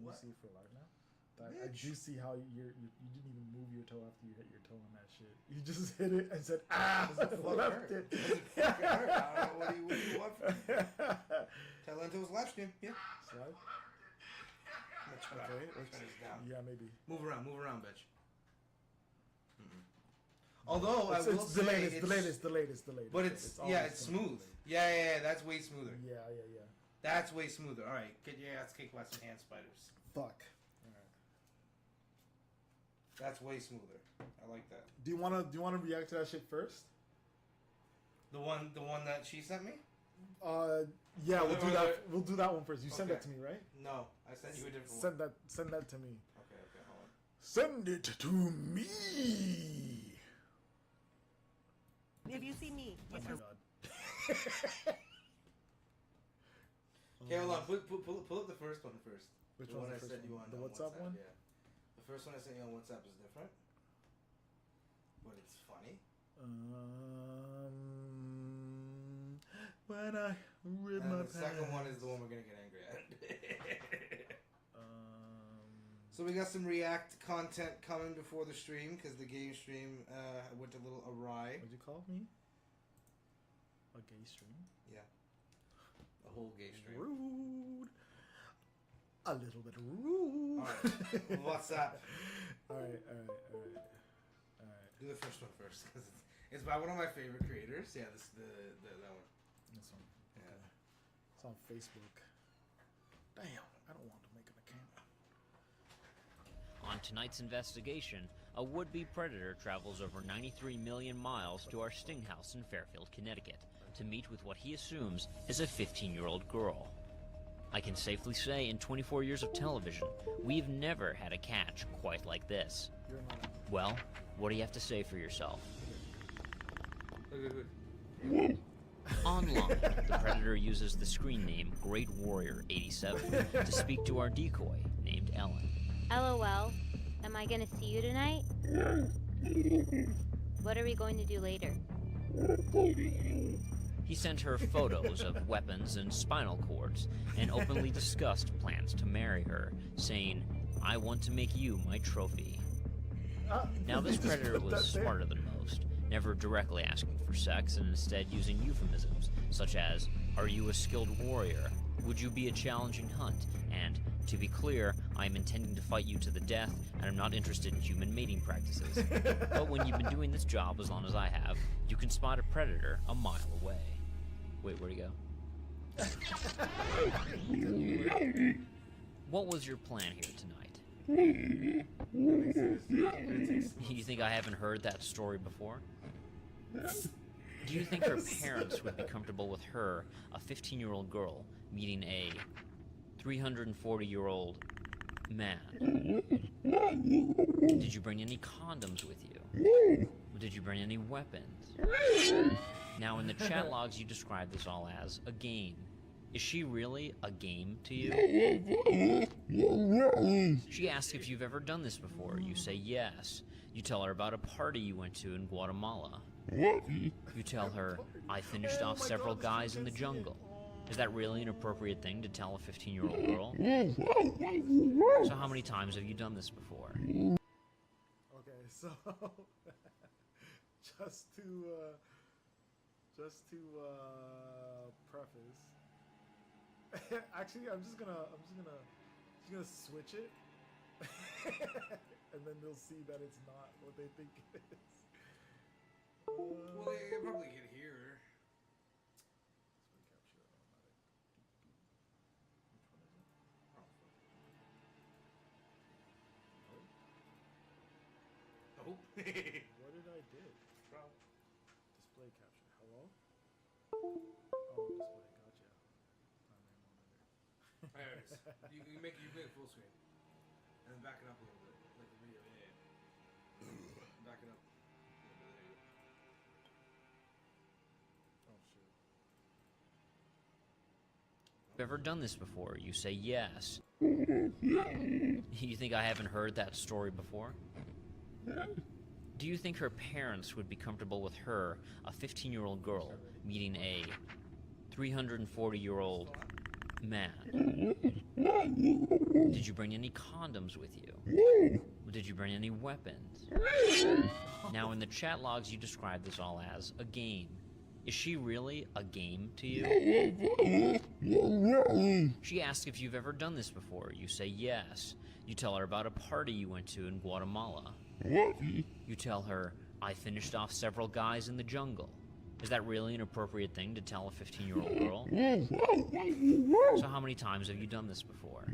you see for life now? I do see how you didn't even move your toe after you hit your toe on that shit. You just hit it and said, "Ah!" Left it. I don't know what do you want from me? Tella into his live stream. Yeah. Slide. Okay. Let's turn this down. Yeah, maybe. Move around, bitch. Although I will it's say the latest. But it's smooth. Yeah. That's way smoother. Yeah. That's way smoother. All right, get your ass kicked by some hand spiders. Fuck. All right. That's way smoother. I like that. Do you wanna react to that shit first? The one that she sent me. Yeah, we'll do that. We'll do that one first. You sent that to me, right? No, I sent you a different one. Send that to me. Okay, hold on. Send it to me. If you see me, Oh my god. Okay, hold on. Pull up the first one first. Which the one? I sent you on the WhatsApp one? Yeah. The first one I sent you on WhatsApp is different, but it's funny. When I rip my pants. The second one is the one we're gonna get angry at. So we got some React content coming before the stream because the game stream went a little awry. What'd you call me? A gay stream? Yeah. A whole gay stream. Rude. A little bit rude. Alright. What's up? Alright. Do the first one first because it's by one of my favorite creators. Yeah, that one. This one. Yeah. Okay. It's on Facebook. Damn, I don't want to make an account. On tonight's investigation, a would-be predator travels over 93 million miles to our sting house in Fairfield, Connecticut, to meet with what he assumes is a 15-year-old girl. I can safely say in 24 years of television, we've never had a catch quite like this. Well, what do you have to say for yourself? Online, the predator uses the screen name Great Warrior 87 to speak to our decoy named Ellen. LOL, am I gonna see you tonight? What are we going to do later? He sent her photos of weapons and spinal cords and openly discussed plans to marry her, saying, "I want to make you my trophy." Now this predator was smarter than most, never directly asking for sex and instead using euphemisms such as, "Are you a skilled warrior? Would you be a challenging hunt?" And, "To be clear, I am intending to fight you to the death, and I'm not interested in human mating practices." But when you've been doing this job as long as I have, you can spot a predator a mile away. Wait, where'd he go? What was your plan here tonight? You think I haven't heard that story before? Do you think her parents would be comfortable with her, a 15-year-old girl, meeting a 340-year-old man? Did you bring any condoms with you? Did you bring any weapons? Now, in the chat logs, you describe this all as a game. Is she really a game to you? She asks if you've ever done this before. You say yes. You tell her about a party you went to in Guatemala. You tell her, "I finished off several guys in the jungle." Is that really an appropriate thing to tell a 15-year-old girl? So how many times have you done this before? Okay, so just to preface, actually, I'm just gonna switch it, and then they'll see that it's not what they think it is. Well, they probably can hear. Oh. What did I do? Display capture. Hello? Oh, display. Gotcha. Anyways, you make full screen, and then back it up a little bit, like the video. Yeah. Back it up. Oh shit. Have you ever done this before? You say yes. You think I haven't heard that story before? Do you think her parents would be comfortable with her, a 15-year-old girl, meeting a 340-year-old mad. Did you bring any condoms with you? Did you bring any weapons? Now, in the chat logs, you describe this all as a game. Is she really a game to you? She asks if you've ever done this before. You say yes. You tell her about a party you went to in Guatemala. You tell her, I finished off several guys in the jungle. Is that really an appropriate thing to tell a 15-year-old girl? So how many times have you done this before?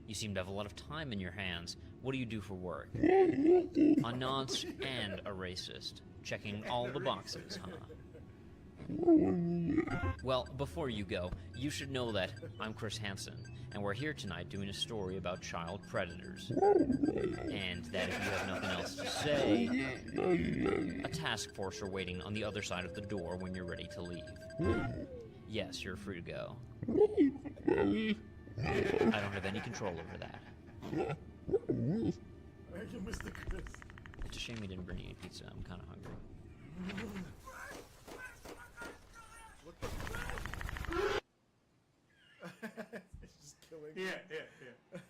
You seem to have a lot of time in your hands. What do you do for work? A nonce and a racist. Checking all the boxes, huh? Well, before you go, you should know that I'm Chris Hansen, and we're here tonight doing a story about child predators. And that if you have nothing else to say, a task force are waiting on the other side of the door when you're ready to leave. Yes, you're free to go. I don't have any control over that. Thank you, Mr. Chris. It's a shame you didn't bring any pizza. I'm kind of hungry. It's just killing. Yeah.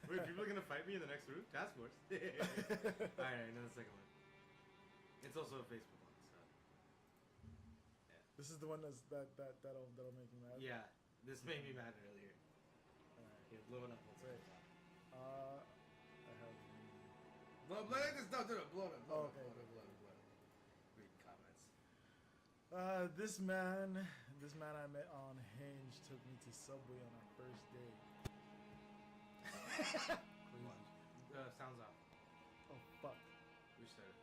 Wait, people are gonna fight me in the next room? Task force. Alright, no, the second one. It's also a Facebook one, so. Yeah. This is the one that'll make you mad. Yeah, this made me mad earlier. Alright. Yeah, blow it up. Wait. I have. Blow it. No, blow it. Oh, okay. Read comments. This man I met on Hinge took me to Subway on our first date. Sounds off. Oh fuck. Restart.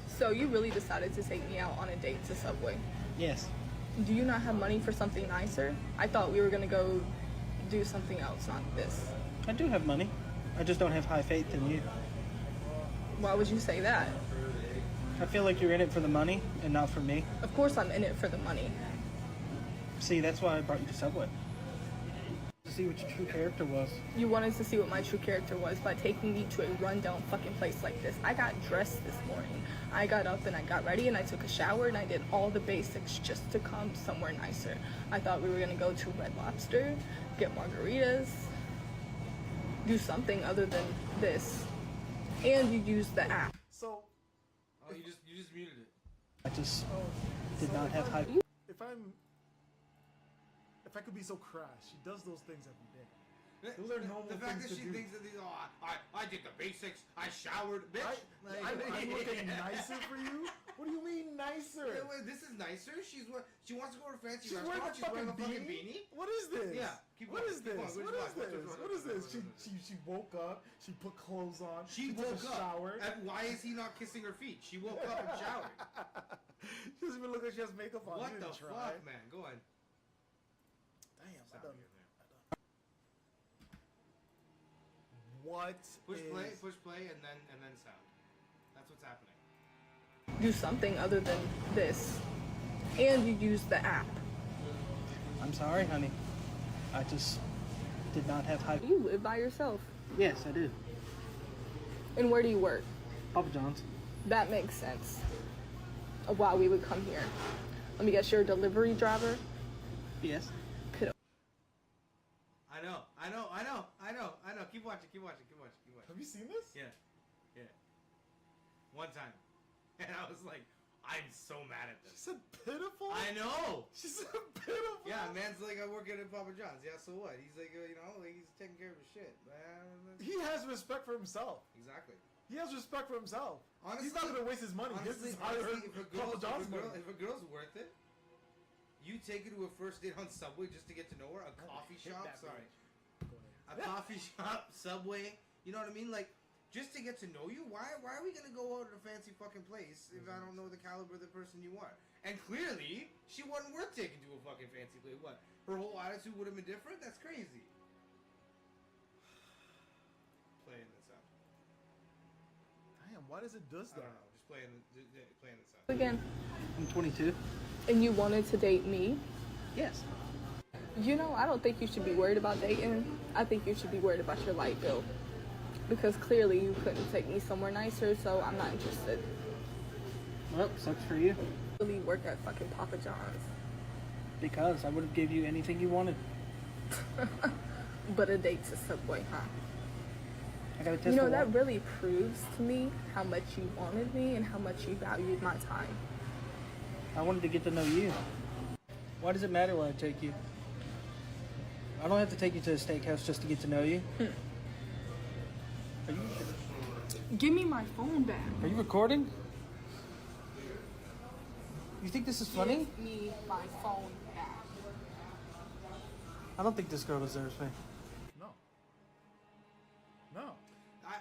So you really decided to take me out on a date to Subway? Yes. Do you not have money for something nicer? I thought we were gonna go do something else, not this. I do have money. I just don't have high faith in you. Why would you say that? I feel like you're in it for the money and not for me. Of course I'm in it for the money. See, that's why I brought you to Subway. To see what your true character was. You wanted to see what my true character was by taking me to a rundown fucking place like this. I got dressed this morning. I got up and I got ready and I took a shower and I did all the basics just to come somewhere nicer. I thought we were gonna go to Red Lobster, get margaritas, do something other than this. And you used the app. So. Oh, you just muted it. I just did not have high. If I could be so crass, she does those things every day. Those are normal the fact things that to she do. thinks that these, I did the basics, I showered, bitch. I'm looking nicer for you? What do you mean nicer? Yeah, wait, this is nicer. She wants to go to a fancy She's wearing restaurant. a fucking beanie? What is this? Yeah. What is this? What is this? She woke up. She put clothes on. She took woke a up. shower. And why is he not kissing her feet? She woke up and showered. She doesn't even look like she has makeup on. What the fuck, man? Go on. Damn, I done. What? Push play, and then sound. That's what's happening. Do something other than this. And you used the app. I'm sorry, honey. I just did not have high. You live by yourself. Yes, I do. And where do you work? Papa John's. That makes sense of why we would come here. Let me guess, you're a delivery driver? Yes. I know. Keep watching. Have you seen this? Yeah. One time. And I was like, I'm so mad at She this. said pitiful? I know! She said pitiful? Yeah, man's like, I work at Papa John's. Yeah, so what? He's like, he's taking care of his shit. He has respect for himself. Exactly. He has respect for himself. Honestly, he's not gonna waste his money. Honestly, His is higher if a girl's worth it, you take her to a first date on Subway just to get to know her. A coffee shop, coffee shop, Subway. You know what I mean? Like, just to get to know you. Why are we gonna go out to a fancy fucking place if I don't know the caliber of the person you are? And clearly, she wasn't worth taking to a fucking fancy place. What? Her whole attitude would have been different? That's crazy. Playing this out. Damn, why does it do I that? don't know. Just playing this out. Again. I'm 22. And you wanted to date me? Yes. You know, I don't think you should be worried about dating. I think you should be worried about your light bill. Because clearly you couldn't take me somewhere nicer, so I'm not interested. Well, sucks for you. Really work at fucking Papa John's. Because I would have gave you anything you wanted. But a date to Subway, huh? I gotta test You know, the that water. really proves to me how much you wanted me and how much you valued my time. I wanted to get to know you. Why does it matter where I take you? I don't have to take you to a steakhouse just to get to know you. Are you Give me my phone back. Are you recording? You think this is funny? Give me my phone back. I don't think this girl deserves me. No. No.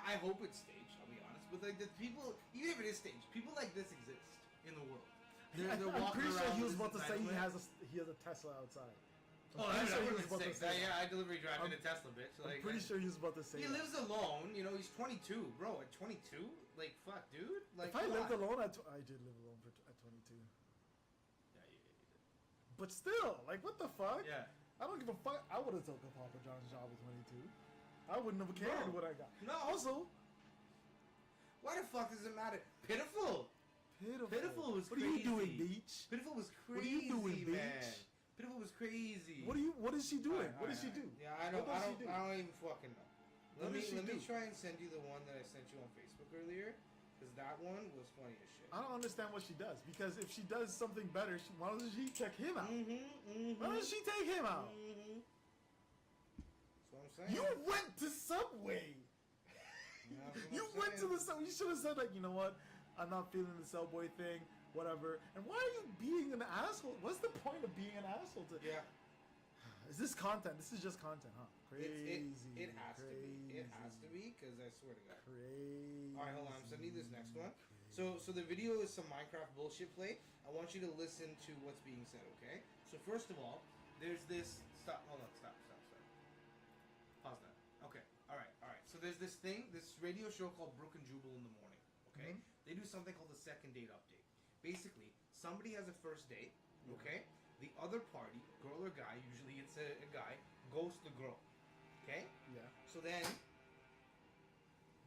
I hope it's staged, I'll be honest. But like the people, even if it is staged, people like this exist in the world. They're I'm walking pretty sure around he was with about to this say entitlement. he has a Tesla outside. Oh, I'm pretty that sure he would was have about been to sick. say Yeah, I delivery drive in a Tesla, bitch. I'm pretty sure he was about to say He that. lives alone, you know, he's 22. Bro, at 22? Like, fuck, dude. Like, If I lived come on. alone, I did live alone at 22. Yeah, you did. But still, like, what the fuck? Yeah. I don't give a fuck. I would have taken Papa John's job at 22. I wouldn't have cared No. what I got. No. Also, Why the fuck does it matter? Pitiful. Pitiful was What crazy. are you doing, Beach? Pitiful was What are crazy, you doing, man. bitch? Pitiful was crazy. What is she doing? Alright, What does she alright, do? Yeah, I don't. What I does she don't. do? I don't even fucking know. What does she Let me do? try and send you the one that I sent you on Facebook earlier, because that one was funny as shit. I don't understand what she does. Because if she does something better, why doesn't she check him out? Why doesn't she take him out? That's what I'm saying. You went to Subway. That's what You I'm went to saying. the Subway. You should have said, like, you know what? I'm not feeling the Subway thing, whatever. And why are you being an asshole? What's the point of being an asshole to? Yeah. Is this content? This is just content, huh? Crazy. It has to be. It has to be, because I swear to God. Crazy. Alright, hold on. I'm sending you this next one. So the video is some Minecraft bullshit play. I want you to listen to what's being said, okay? So first of all, there's this. Stop. Hold on. Stop. Pause that. Okay. All right. So there's this thing, this radio show called Brook and Jubal in the morning. Okay. They do something called the second date update. Basically, somebody has a first date. Okay. The other party, girl or guy, usually it's a guy, ghosts the girl. Okay. Yeah. So then,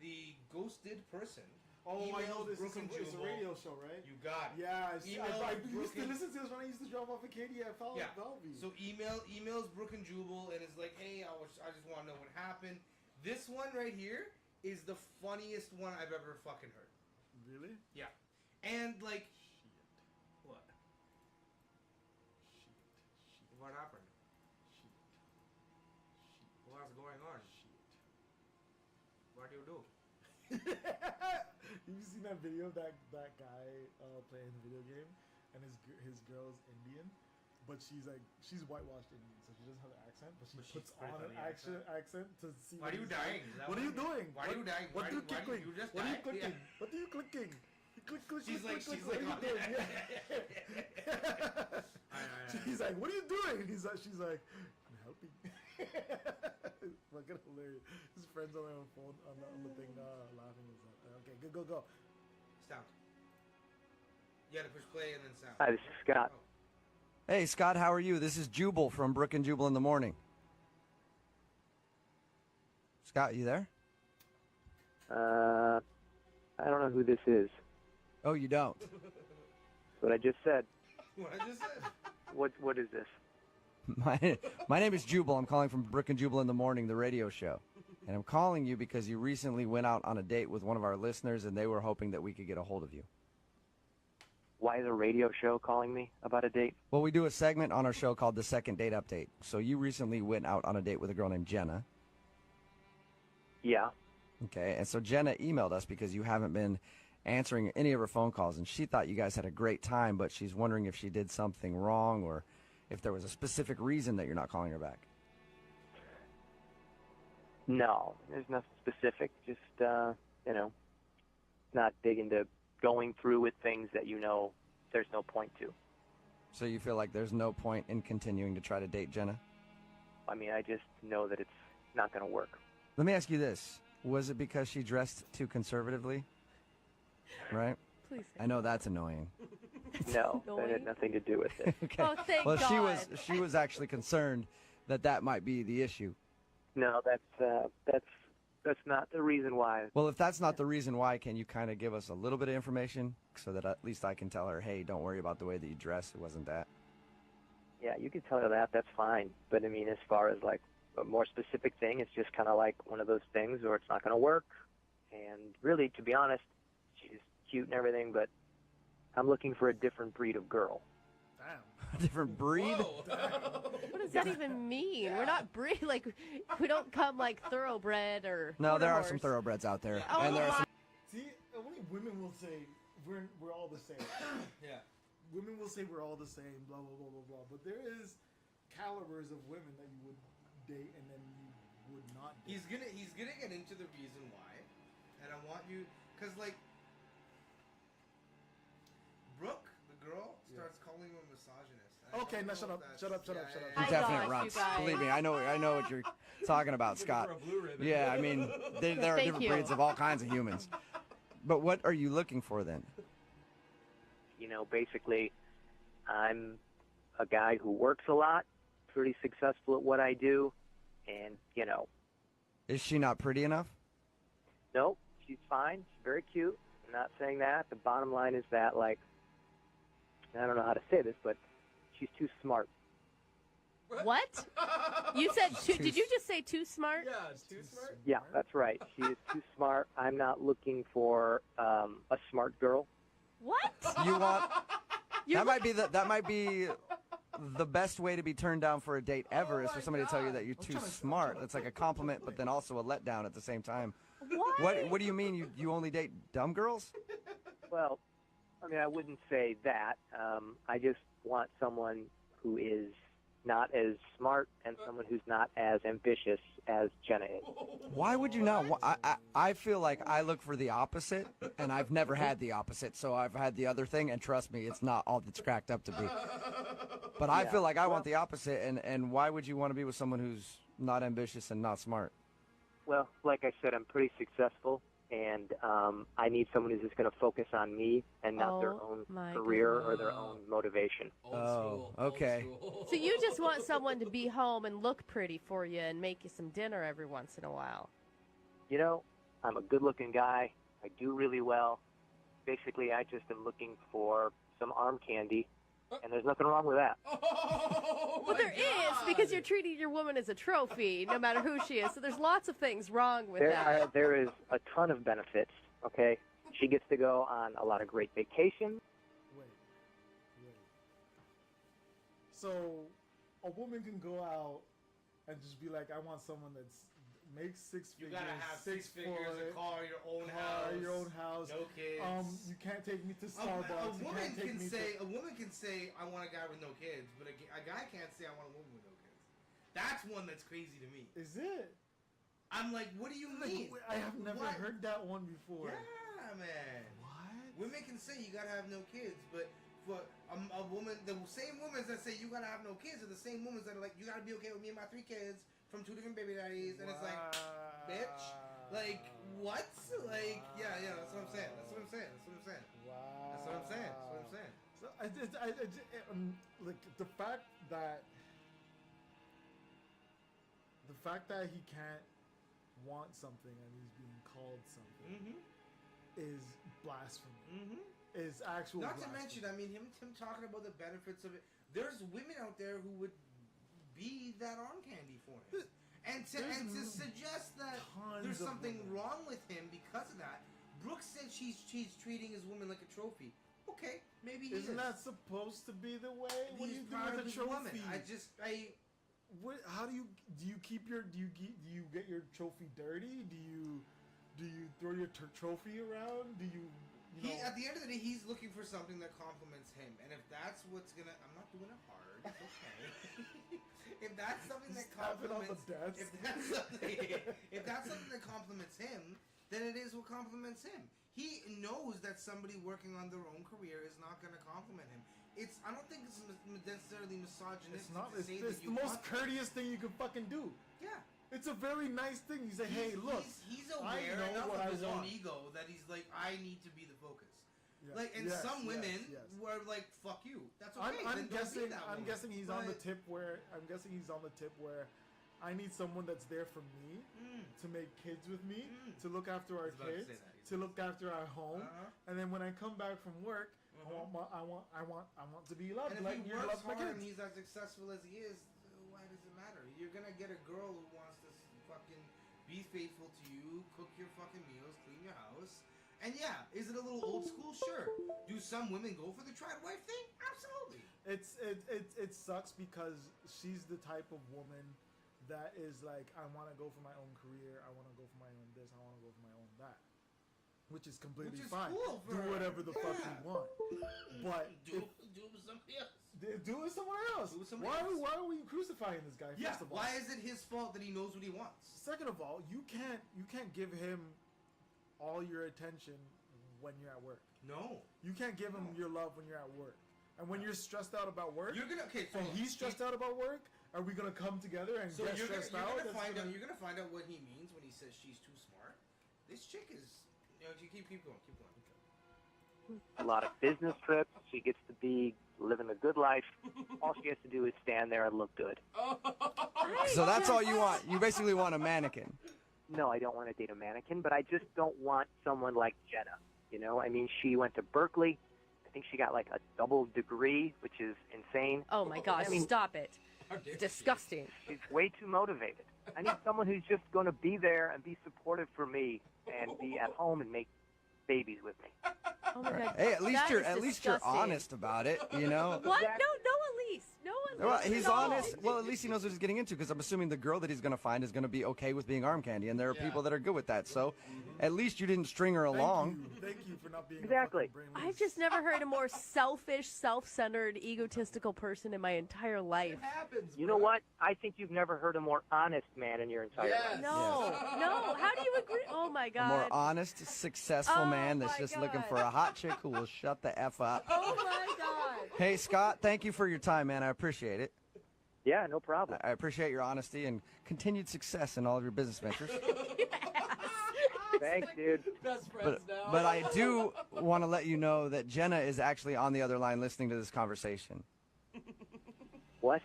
the ghosted person. Oh, I know emails this. Brook and It's a Jubal. radio show, right? You got it. Yeah, I used to Brook and- listen to this when I used to drop off at Katie at Bellevue. So emails Brook and Jubal and is like, hey, I just want to know what happened. This one right here is the funniest one I've ever fucking heard. Really? Yeah, and like, what? What happened? What's going on? What do you do? You seen that video of that guy playing the video game, and his girl's Indian, but she's whitewashed Indian, so she doesn't have an accent, but she puts on an accent to see. Why are you dying? What are you doing? Why are you dying? What are you Why clicking? you just What are you died? clicking? Yeah. What are you clicking? You click. She's like, What are you doing? Yeah. She's like, what are you doing? And she's like, I'm helping. Fucking hilarious. His friends on their phone on the thing laughing. Okay, go. Sound. You gotta push play and then sound. Hi, this is Scott. Oh. Hey, Scott, how are you? This is Jubal from Brook and Jubal in the Morning. Scott, you there? I don't know who this is. Oh, you don't? What I just said. What I just said. What is this? My name is Jubal. I'm calling from Brook and Jubal in the Morning, the radio show. And I'm calling you because you recently went out on a date with one of our listeners, and they were hoping that we could get a hold of you. Why is a radio show calling me about a date? Well, we do a segment on our show called The Second Date Update. So you recently went out on a date with a girl named Jenna. Yeah. Okay, and so Jenna emailed us because you haven't been answering any of her phone calls, and she thought you guys had a great time, but she's wondering if she did something wrong or if there was a specific reason that you're not calling her back. No, there's nothing specific. Just, not big into going through with things that you know there's no point to. So you feel like there's no point in continuing to try to date Jenna? I mean, I just know that it's not going to work. Let me ask you this. Was it because she dressed too conservatively? Right? Please. I know that's annoying. No, that had nothing to do with it. Okay. Oh, thank well, God. she was actually concerned that might be the issue. No, that's That's not the reason why. Well, if that's not the reason why, can you kind of give us a little bit of information so that at least I can tell her, hey, don't worry about the way that you dress. It wasn't that. Yeah, you can tell her that. That's fine. But, I mean, as far as, like, a more specific thing, it's just kind of like one of those things where it's not going to work. And really, to be honest, she's cute and everything, but I'm looking for a different breed of girl. Damn. A different breed? What does that even mean? Yeah. We're not breed, like, we don't come like thoroughbred or. No, there are some thoroughbreds out there. Oh, and there are some. See, only women will say we're all the same. Yeah. Women will say we're all the same, blah blah blah blah blah. But there is calibers of women that you would date and then you would not date. He's gonna get into the reason why, and I want you, cause like Brooke, the girl, starts calling him a misogynist. Okay, now shut up. Definite runts. Believe me, I know what you're talking about, Scott. Yeah, I mean, there are different breeds of all kinds of humans. But what are you looking for then? You know, basically, I'm a guy who works a lot, pretty successful at what I do, and, you know. Is she not pretty enough? Nope, she's fine. She's very cute. I'm not saying that. The bottom line is that, like, I don't know how to say this, but she's too smart. What? You said did you just say too smart? Yeah, too smart? Yeah, that's right. She is too smart. I'm not looking for a smart girl. What? You want... That might be the best way to be turned down for a date ever is for somebody to tell you that you're too smart. That's like a compliment, but then also a letdown at the same time. What do you mean? You only date dumb girls? Well, I mean, I wouldn't say that. I just want someone who is not as smart and someone who's not as ambitious as Jenna is. Why would you not? I feel like I look for the opposite, and I've never had the opposite, so I've had the other thing, and trust me, it's not all that's cracked up to be. But I feel like I want the opposite, and why would you want to be with someone who's not ambitious and not smart? Well, like I said, I'm pretty successul, and I need someone who's just going to focus on me and not their own career or their own motivation. Okay. So you just want someone to be home and look pretty for you and make you some dinner every once in a while. You know, I'm a good-looking guy. I do really well. Basically, I just am looking for some arm candy, and there's nothing wrong with that. Well, there is, because you're treating your woman as a trophy, no matter who she is. So there's lots of things wrong with that. There is a ton of benefits, okay? She gets to go on a lot of great vacations. Wait. So, a woman can go out and just be like, I want someone that's makes six figures. You gotta have six figures, a car, your own house, no kids. You can't take me to Starbucks. A woman can say, I want a guy with no kids, but a guy can't say, I want a woman with no kids. That's one that's crazy to me. Is it? I'm like, what do you mean? I have never heard that one before. Yeah, man. What? Women can say you gotta have no kids, but for a woman, the same women that say you gotta have no kids are the same women that are like, you gotta be okay with me and my 3 kids from 2 different baby daddies, and it's like, bitch, like, what? Like, yeah, that's what I'm saying. Wow. That's what I'm saying. So like the fact that he can't want something and he's being called something is blasphemy. Is actual. Not blasphemy. to mention, I mean, him talking about the benefits of it. There's women out there who would be that arm candy for him, and to suggest that there's something wrong with him because of that. Brooke said she's treating his woman like a trophy. Okay, maybe he Isn't that supposed to be the way? What do you do with a trophy? How do you keep your do you get your trophy dirty? Do you throw your trophy around? Do you know? At the end of the day, he's looking for something that compliments him, and if that's what's gonna, I'm not doing it hard. It's okay. If that's something that compliments, if that's something that compliments him, then it is what compliments him. He knows that somebody working on their own career is not going to compliment him. I don't think it's necessarily misogynistic. It's the most courteous thing you can fucking do. Yeah. It's a very nice thing. He's like, hey, look. He's aware enough of his own ego that he's like, I need to be the focus. Yeah. Like, and some women were like, "Fuck you." That's okay. I'm guessing he's on the tip where I need someone that's there for me, to make kids with me, to look after our kids, to look after our home, and then when I come back from work, I want to be loved. And if like he you works love my hard kids. and he's as successful as he is, why does it matter? You're gonna get a girl who wants to fucking be faithful to you, cook your fucking meals, clean your house. And yeah, is it a little old school? Sure. Do some women go for the tried wife thing? Absolutely. It sucks because she's the type of woman that is like, I want to go for my own career, I want to go for my own this, I want to go for my own that, which is completely fine. Cool do whatever the fuck you want, but do it with somebody else. Do it somewhere else. Why are we crucifying this guy? Yeah. First of all, Why is it his fault that he knows what he wants? Second of all, you can't give him all your attention when you're at work. No. You can't give him your love when you're at work. And when you're stressed out about work, you're gonna and he's stressed out about work, are we gonna come together and get stressed out? You're gonna find out what he means when he says she's too smart. This chick is, you keep going. A lot of business trips. She gets to be living a good life. All she has to do is stand there and look good. So that's all you want. You basically want a mannequin. No, I don't want to date a mannequin, but I just don't want someone like Jenna. You know, I mean, she went to Berkeley. I think she got like a double degree, which is insane. Oh my gosh, stop it. Disgusting. She's way too motivated. I need someone who's just going to be there and be supportive for me and be at home and make babies with me. Oh my God. Hey, at least you're honest about it, you know? What? No, Elise. No one. Well, he's honest. Well, at least he knows what he's getting into, because I'm assuming the girl that he's going to find is going to be okay with being arm candy, and there are people that are good with that. So, at least you didn't string her along. Thank you for not being exactly. I've just never heard a more selfish, self-centered, egotistical person in my entire life. It happens. You know what? I think you've never heard a more honest man in your entire life. No. How do you agree? Oh my God. A more honest, successful man that's just looking for a hot chick who will shut the F up. Oh my God. Hey, Scott, thank you for your time, man. I appreciate it. Yeah, no problem. I appreciate your honesty and continued success in all of your business ventures. Thanks, dude. Best friends now. But I do want to let you know that Jenna is actually on the other line listening to this conversation. What?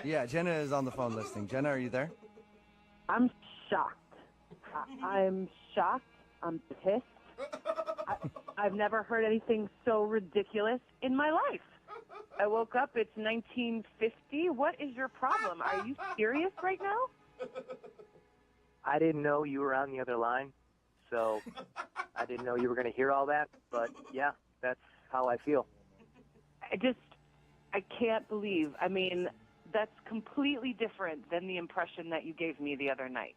Yeah, Jenna is on the phone listening. Jenna, are you there? I'm shocked. I'm shocked. I'm pissed. I've never heard anything so ridiculous in my life. I woke up, it's 1950. What is your problem? Are you serious right now? I didn't know you were on the other line, so I didn't know you were going to hear all that. But, yeah, that's how I feel. I can't believe. I mean, that's completely different than the impression that you gave me the other night.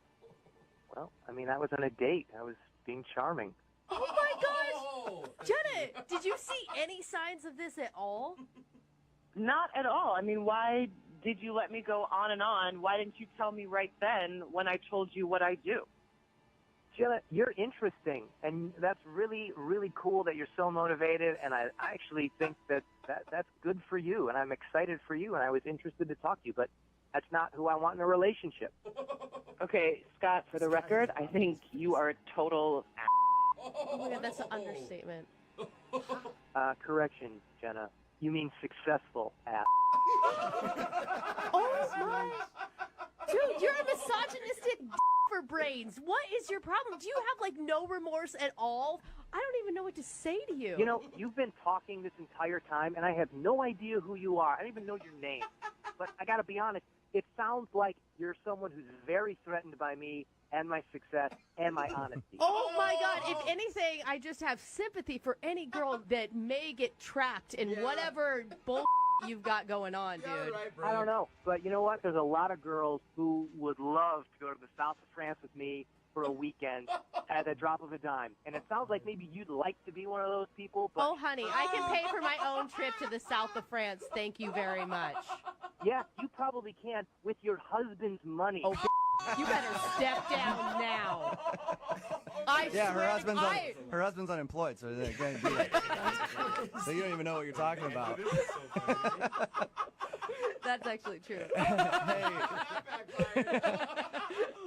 Well, I mean, I was on a date. I was being charming. Oh my gosh! Jenna, did you see any signs of this at all? Not at all. I mean, why did you let me go on and on? Why didn't you tell me right then when I told you what I do? Jenna, you're interesting, and that's really, really cool that you're so motivated, and I actually think that's good for you, and I'm excited for you, and I was interested to talk to you, but that's not who I want in a relationship. Okay, Scott, for the record, I think you are a total Oh my God, that's an understatement. Correction, Jenna. You mean successful ass. Oh my... Dude, you're a misogynistic for brains. What is your problem? Do you have, like, no remorse at all? I don't even know what to say to you. You know, you've been talking this entire time, and I have no idea who you are. I don't even know your name. But I gotta be honest, it sounds like you're someone who's very threatened by me and my success and my honesty. Oh my God, if anything, I just have sympathy for any girl that may get trapped in whatever bull you've got going on, dude. I don't know, but you know what? There's a lot of girls who would love to go to the south of France with me for a weekend at the drop of a dime. And it sounds like maybe you'd like to be one of those people, but... Oh, honey, I can pay for my own trip to the south of France. Thank you very much. Yeah, you probably can with your husband's money. Oh, you better step down now. Her husband's unemployed, so they can't do it. So you don't even know what you're talking about. That's actually true.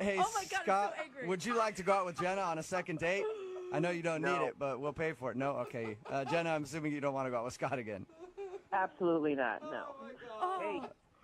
Hey, oh my God, Scott, I'm so angry. would you like to go out with Jenna on a second date? I know you don't need it, but we'll pay for it. No? Okay. Jenna, I'm assuming you don't want to go out with Scott again. Absolutely not, no. Hey,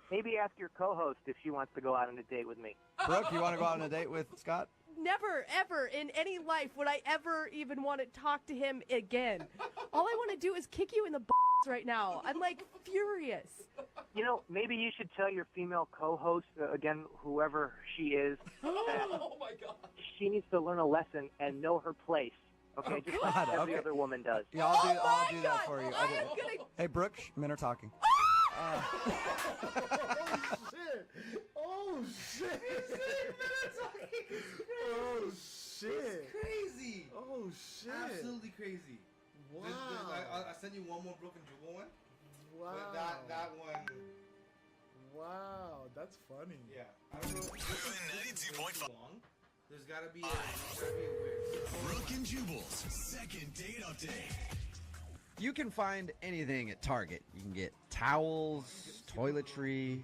Maybe ask your co-host if she wants to go out on a date with me. Brooke, you want to go out on a date with Scott? Never, ever in any life would I ever even want to talk to him again. All I want to do is kick you in the balls right now. I'm like furious. You know, maybe you should tell your female co-host, again, whoever she is, that my God. she needs to learn a lesson and know her place. Okay, just like every other woman does. Yeah, I'll do that for you. I am gonna... Hey, Brooke, men are talking. Oh shit! Oh shit! Oh shit! It's crazy. Oh shit! Absolutely crazy. Wow! I send you one more Broken Jewel one. Wow! But that one. Wow, that's funny. Yeah, I don't know. 92.5. There's gotta be a weird. Brooke and Jubal's second date update. You can find anything at Target. You can get towels, toiletry.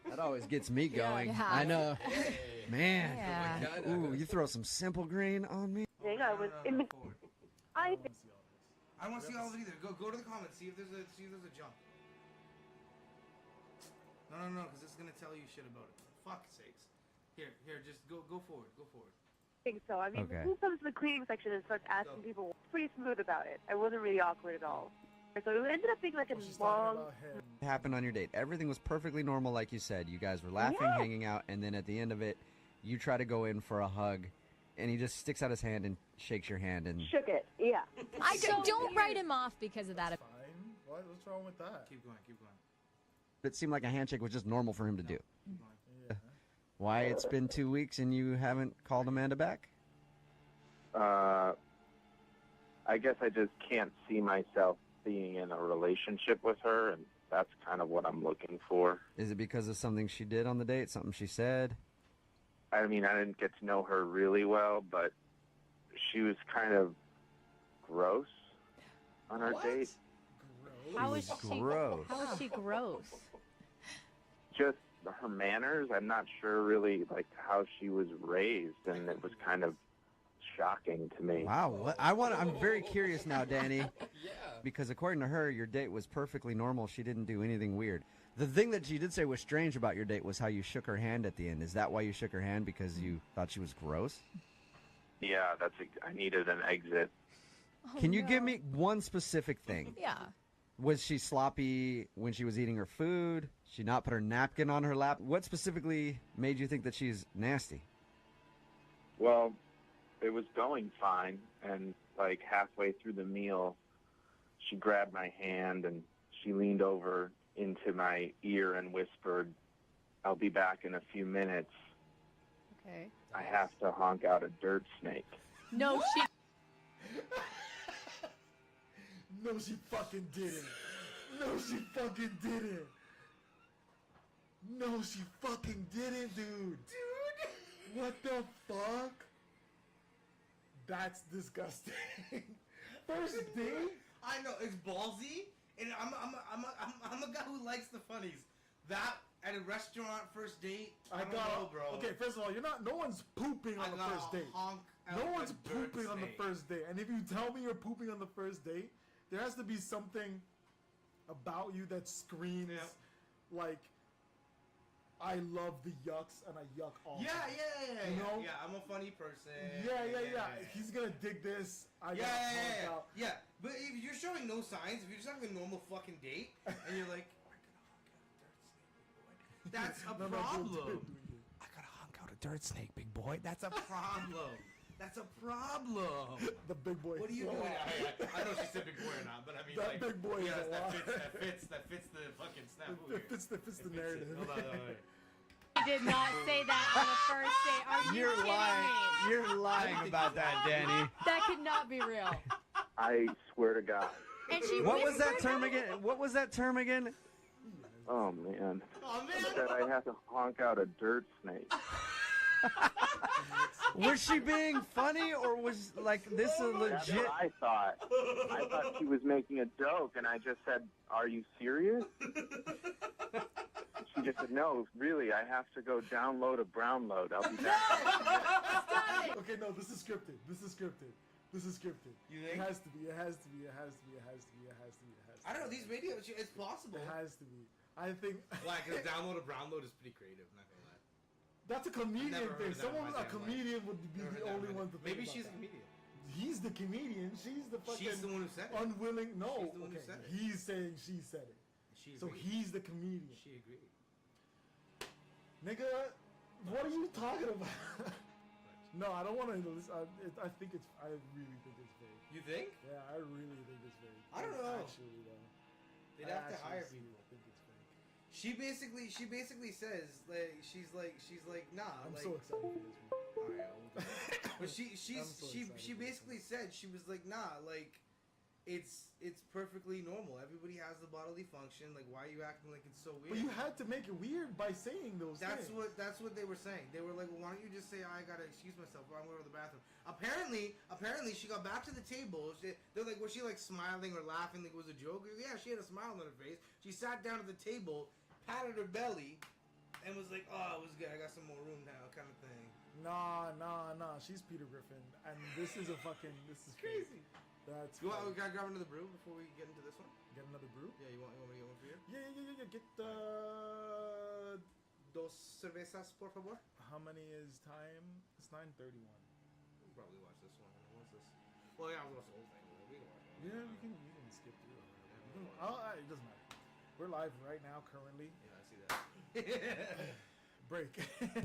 That always gets me going. Yeah. I know. Man. Yeah. Ooh, you throw some Simple Green on me. I was in the. I I don't want to see all of it either. Go to the comments. See if there's a jump. No, because it's gonna tell you shit about it. Fuck's sakes. Here, just go forward. Go forward. think so. I mean, Okay. who comes to the cleaning section and starts asking people? Pretty smooth about it. I wasn't really awkward at all. So it ended up being like a long. What happened on your date? Everything was perfectly normal, like you said. You guys were laughing, hanging out, and then at the end of it, you try to go in for a hug, and he just sticks out his hand and shakes your hand and Shook it, yeah. I don't write him off because of that. Fine. What's wrong with that? Keep going. it seemed like a handshake was just normal for him to do. Yeah. Why it's been 2 weeks and you haven't called Amanda back? I guess I just can't see myself being in a relationship with her, and that's kind of what I'm looking for. Is it because of something she did on the date, something she said? I mean, I didn't get to know her really well, but she was kind of gross on our date. How is she gross? How is she gross? Just her manners. I'm not sure really like how she was raised, and it was kind of shocking to me. Wow, I'm very curious now, Danny. Because according to her, your date was perfectly normal. She didn't do anything weird. The thing that she did say was strange about your date was how you shook her hand at the end. Is that why you shook her hand? Because you thought she was gross? Yeah, I needed an exit. Can you give me one specific thing? Yeah. Was she sloppy when she was eating her food? She not put her napkin on her lap? What specifically made you think that she's nasty? Well, it was going fine, and like halfway through the meal, she grabbed my hand and she leaned over into my ear and whispered, "I'll be back in a few minutes. Okay. I have to honk out a dirt snake." No, she. No, she fucking didn't. No, she fucking didn't. No, she fucking didn't, dude. What the fuck? That's disgusting. First date? I know it's ballsy, and I'm a guy who likes the funnies. That at a restaurant first date, I don't know, bro. Okay, first of all, no one's pooping on the first date. No one's pooping on the first date. And if you tell me you're pooping on the first date, there has to be something about you that screams like, I love the yucks and I yuck all. Yeah. You know? Yeah, I'm a funny person. Yeah. He's gonna dig this. Yeah. But if you're showing no signs, if you're just having a normal fucking date, and you're like, that's a problem. I gotta honk out a dirt snake, big boy. That's a problem. That's a problem. The big boy. What are you doing? I know she said big boy or not, but I mean, that like, big boy is a lot. That fits the fucking snap. It fits the narrative. Hold on. I did not say that on the first date. Are you kidding me? You're lying about that, Danny. That could not be real. I swear to God. And she What was that term again? Oh, man. I said I have to honk out a dirt snake. Was she being funny, or was like this a legit? That's what I thought. I thought she was making a joke, and I just said, "Are you serious?" She just said, "No, really. I have to go download a brown load. I'll be back." Okay, no, this is scripted. You think? It has to be. I don't know. These videos, it's possible. It has to be. I think. Why? Because download a brownload is pretty creative. Not gonna lie. That's a comedian thing. Someone, a comedian would be the only one to think Maybe about she's that. a comedian. He's the comedian. She's the fucking. She's the one who said it. Unwilling. No. She's the one who said it. He's saying she said it. She so agreed. he's the comedian. She agreed. Nigga, what are you talking about? No, I don't want to. I think it's. I really think it's fake. You think? Yeah, I really think it's fake. I don't know. Actually, though. They'd have to hire people. I think it's fake. She basically says like she's like nah. I'm like, so excited for this one. Alright, but she basically said she was like nah, like it's perfectly normal. Everybody has the bodily function. Like, why are you acting like it's so weird? But you had to make it weird by saying those things. That's what they were saying. They were like, well, why don't you just say I gotta excuse myself or I'm going to the bathroom? Apparently she got back to the table. They're like, was she like smiling or laughing like it was a joke? Yeah, she had a smile on her face. She sat down at the table, patted her belly, and was like, oh, it was good. I got some more room now, kind of thing. Nah. She's Peter Griffin, and this is crazy. That's. We gotta grab another brew before we get into this one. Get another brew? Yeah, you want me to get one for you? Yeah. Get the. Dos cervezas, por favor. How many is time? It's 9:31. We'll probably watch this one. What's this? Well, yeah, I'll watch the whole thing. We can watch it. Yeah, we can skip through it. It doesn't matter. We're live right now, currently. Yeah, I see that. Break.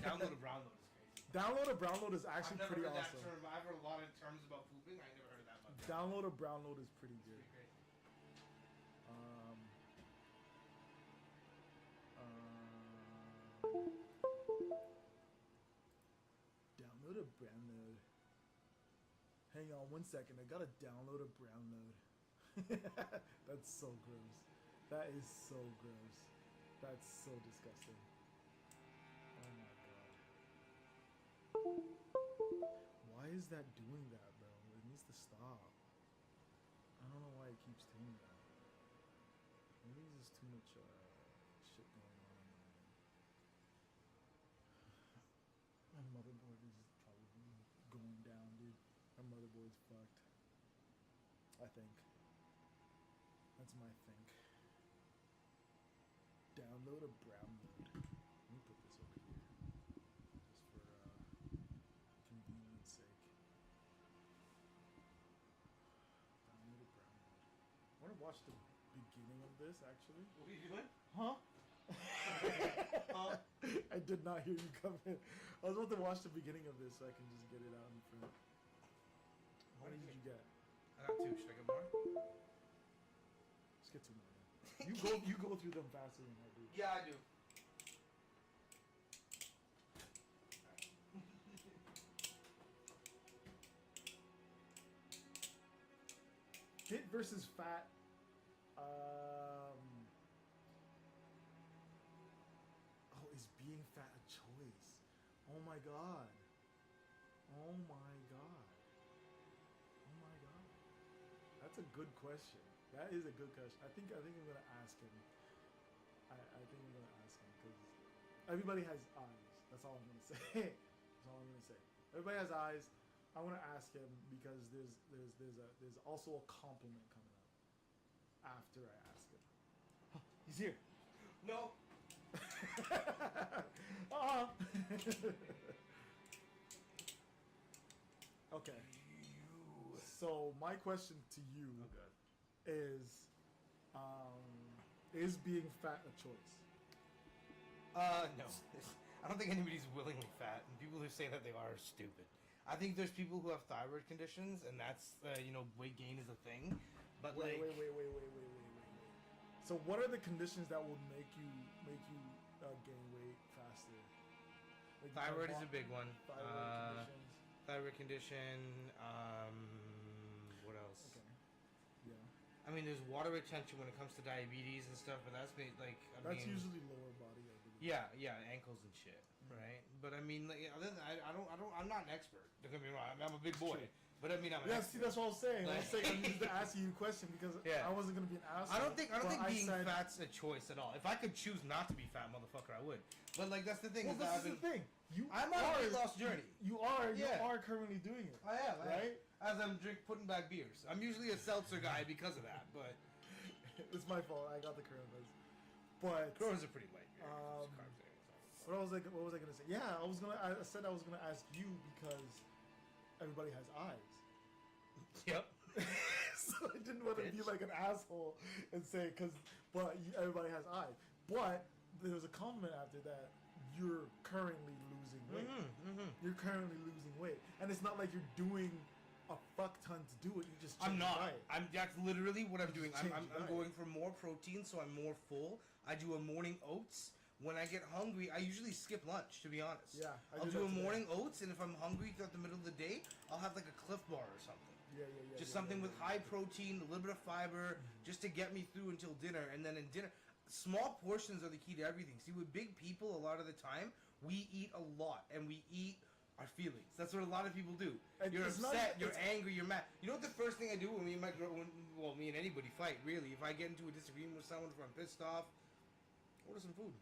Download a brownload is crazy. Download a brownload is actually pretty I've never heard awesome. that term. I've heard a lot of terms about pooping. I never heard of that much. Download a brownload is pretty good. Pretty crazy. Download a brownload. Hang on 1 second. I gotta download a brownload. That's so gross. That is so gross. That's so disgusting. Oh my god. Why is that doing that, bro? It needs to stop. I don't know why it keeps doing that. Maybe there's just too much shit going on. My motherboard is probably going down, dude. My motherboard's fucked. I think. That's my think. Download a brownload. Let me put this over here. Just for convenience sake. Download a brownload. I want to watch the beginning of this, actually. What are you doing? Huh? I did not hear you come in. I was about to watch the beginning of this so I can just get it out in front. How many did you get? I got 2. Should I get more? Just get 2 more. You go through them faster than I do. Yeah, I do. Fit versus fat. Is being fat a choice? Oh my god. Oh my god. Oh my god. That's a good question. That is a good question. I think I'm gonna ask him. I think I'm gonna ask him because everybody has eyes. That's all I'm gonna say. That's all I'm gonna say. Everybody has eyes. I want to ask him because there's also a compliment coming up after I ask him. Huh, he's here. No. Okay. So my question to you is being fat a choice? No. I don't think anybody's willingly fat, and people who say that they are stupid. I think there's people who have thyroid conditions, and that's weight gain is a thing. But wait. So what are the conditions that will make you gain weight faster? Like thyroid is a big one. Thyroid conditions. Thyroid condition. What else? Okay. Yeah. I mean, there's water retention when it comes to diabetes and stuff, but that's that's usually lower body, I believe. Yeah, ankles and shit, right? But I mean, like, other than I'm not an expert. Don't get me wrong. I'm a big boy, but I mean, I'm an expert. See, that's what I was saying. I was just asking you a question because I wasn't gonna be an asshole. I don't think being fat's a choice at all. If I could choose not to be fat, motherfucker, I would. But like, that's the thing. Well, this is the thing. I'm on a weight loss journey. You are currently doing it. I am, right? As I'm putting back beers. I'm usually a seltzer guy because of that, but it's my fault. I got the coronavirus. But Carbs are pretty light. What was I gonna say? Yeah, I said I was gonna ask you because everybody has eyes. Yep. So I didn't want to be like an asshole and say everybody has eyes. But there was a comment after that. You're currently losing weight. You're currently losing weight, and it's not like you're doing a fuck ton to do it. You just I'm not. Diet. That's literally what I'm doing. I'm going for more protein, so I'm more full. I do a morning oats. When I get hungry, I usually skip lunch, to be honest. Yeah, I'll do a morning oats, and if I'm hungry throughout the middle of the day, I'll have like a Cliff Bar or something. Just something with high protein, a little bit of fiber, just to get me through until dinner. And then in dinner, small portions are the key to everything. See, with big people, a lot of the time, we eat a lot, and we eat our feelings. That's what a lot of people do. You're upset, you're angry, you're mad. You know what the first thing I do when me and my girl, me and anybody fight, really, if I get into a disagreement with someone, if I'm pissed off, order some food.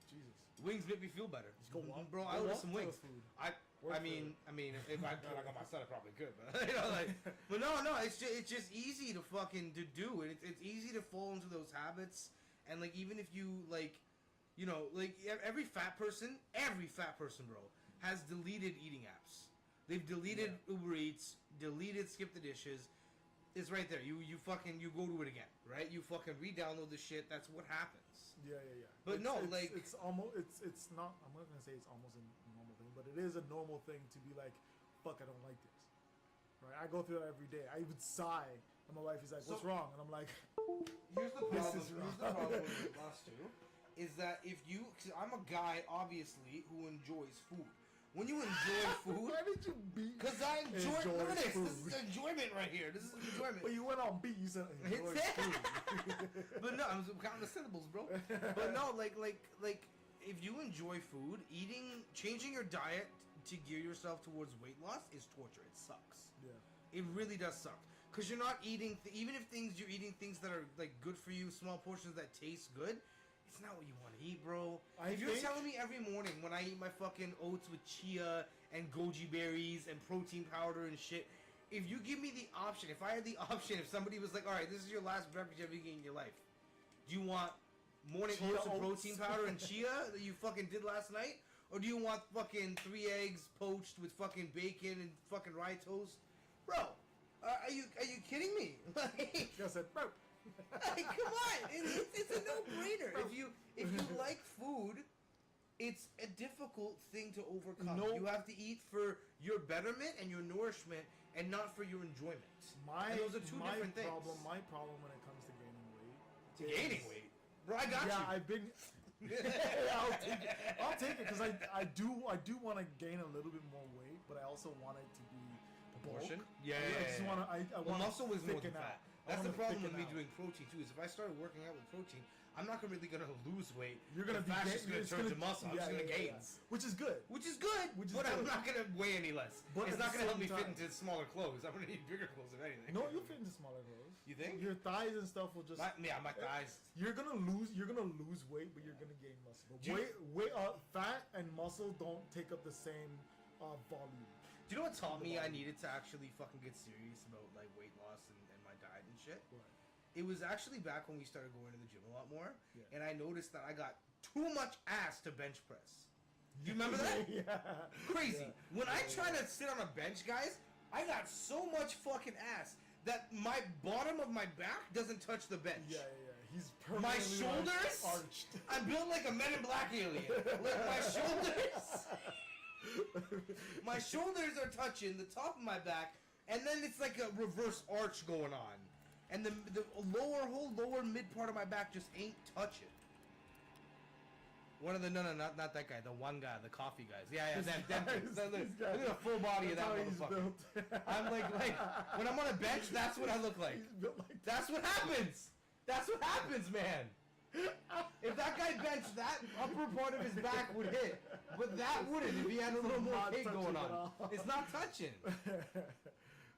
Jesus. Wings make me feel better. Bro, I order some wings. I mean, if I got my son, I probably could, but you know, like, but no, it's just easy to fucking to do it. It's easy to fall into those habits, and like even if you like, you know, like every fat person, bro, has deleted eating apps. They've deleted Uber Eats, deleted Skip the Dishes. It's right there. You go to it again, right? You fucking re-download the shit. That's what happens. Yeah. But it's not. I'm not gonna say it's almost a normal thing, but it is a normal thing to be like, fuck, I don't like this. Right? I go through it every day. I would sigh, and my wife is like, "What's wrong?" And I'm like, Here's the problem with us two, is that cause I'm a guy obviously who enjoys food. When you enjoy food, why did you beat? Because I enjoy. Look at this. Food. This is enjoyment right here. This is enjoyment. But you went on beat. You said enjoy food. But no, I'm counting the syllables, bro. But no, like if you enjoy food, changing your diet to gear yourself towards weight loss is torture. It sucks. Yeah. It really does suck. Because you're not eating, even if you're eating things that are like good for you, small portions that taste good. It's not what you want to eat, bro. If you're telling me every morning when I eat my fucking oats with chia and goji berries and protein powder and shit, if you give me the option, if I had the option, if somebody was like, all right, this is your last breakfast you've ever eaten in your life, do you want morning oats with protein powder and chia that you fucking did last night? Or do you want fucking 3 eggs poached with fucking bacon and fucking rye toast? Bro, are you kidding me? Like, I said, bro. Like, come on, it's a no-brainer. If you like food, it's a difficult thing to overcome. You have to eat for your betterment and your nourishment, and not for your enjoyment. And those are two different things. My problem when it comes to gaining weight. Gaining weight, bro, I got you. Yeah, I've been. I'll take it because I do want to gain a little bit more weight, but I also want it to be proportion. Bulk. Yeah, I just want to. Well, muscle is more than fat. That's the problem with me out. doing protein too. Is if I started working out with protein, I'm not really gonna lose weight. You're gonna be just gonna turn to muscle. I'm just gonna gain, which is good. But I'm not gonna weigh any less. But it's not gonna help me fit into smaller clothes. I'm gonna need bigger clothes if anything. No, you'll fit into smaller clothes. You think? Your thighs and stuff will just. My thighs. You're gonna lose weight, but you're gonna gain muscle. Fat and muscle don't take up the same volume. Do you know what taught me I needed to actually fucking get serious about like weight loss and my diet and shit? What? It was actually back when we started going to the gym a lot more, and I noticed that I got too much ass to bench press. Do you remember that? Yeah. Crazy. When I try to sit on a bench, guys, I got so much fucking ass that my bottom of my back doesn't touch the bench. Yeah. He's my shoulders arched. I'm built like a Men in Black alien. Like my shoulders are touching the top of my back, and then it's like a reverse arch going on. And the lower mid part of my back just ain't touching. One of the not that guy, the one guy, the coffee guys. Yeah, look at the full body of that motherfucker. I'm like when I'm on a bench, that's what I look like. That's what happens. That's what happens, man. If that guy benched, that upper part of his back would hit, but that wouldn't if he had a little more cake going on. It's not touching.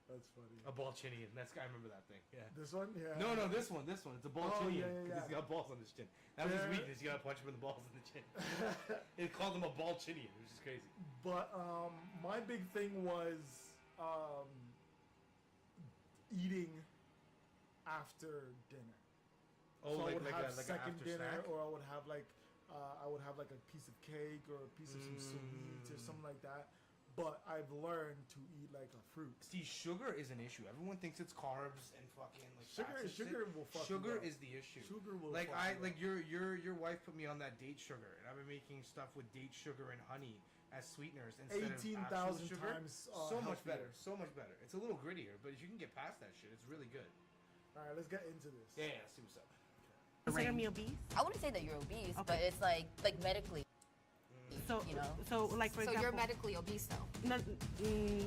That's funny. A Balchinian. I remember that thing. Yeah. This one? Yeah. No, this one. It's a Balchinian. Yeah. He's got balls on his chin. That was his weakness. You gotta punch him in the balls on the chin. They called him a Balchinian, which is crazy. But my big thing was eating after dinner. Oh, so like, I would like have a second after dinner, snack? or I would have like a piece of cake or a piece of some sweets or something like that. But I've learned to eat like a fruit. See, sugar is an issue. Everyone thinks it's carbs and fucking like fats and sugar shit. will fuck Sugar you up. is the issue. Sugar will like fuck I you like your wife put me on that date sugar, and I've been making stuff with date sugar and honey as sweeteners instead of 18,000 sugar. times so much healthier. better, so much better. It's a little grittier, but if you can get past that shit, it's really good. All right, let's get into this. Yeah, let's see what's up. Consider me obese? I wouldn't say that you're obese, but it's like medically. So, you know. so like for example. So you're medically obese, though. No,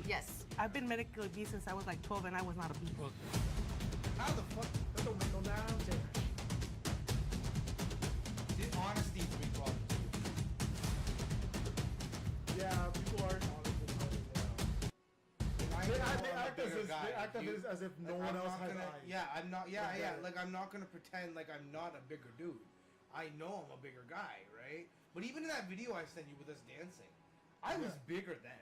yes. I've been medically obese since I was like 12, and I was not obese. How the fuck? That don't make no damn sense. See, honesty is a big problem. Yeah, people aren't honest with they act as if no one else has eyes. Yeah, I'm not. Yeah. Like I'm not gonna pretend like I'm not a bigger dude. I know I'm a bigger guy, right? But even in that video I sent you with us dancing, I was bigger then.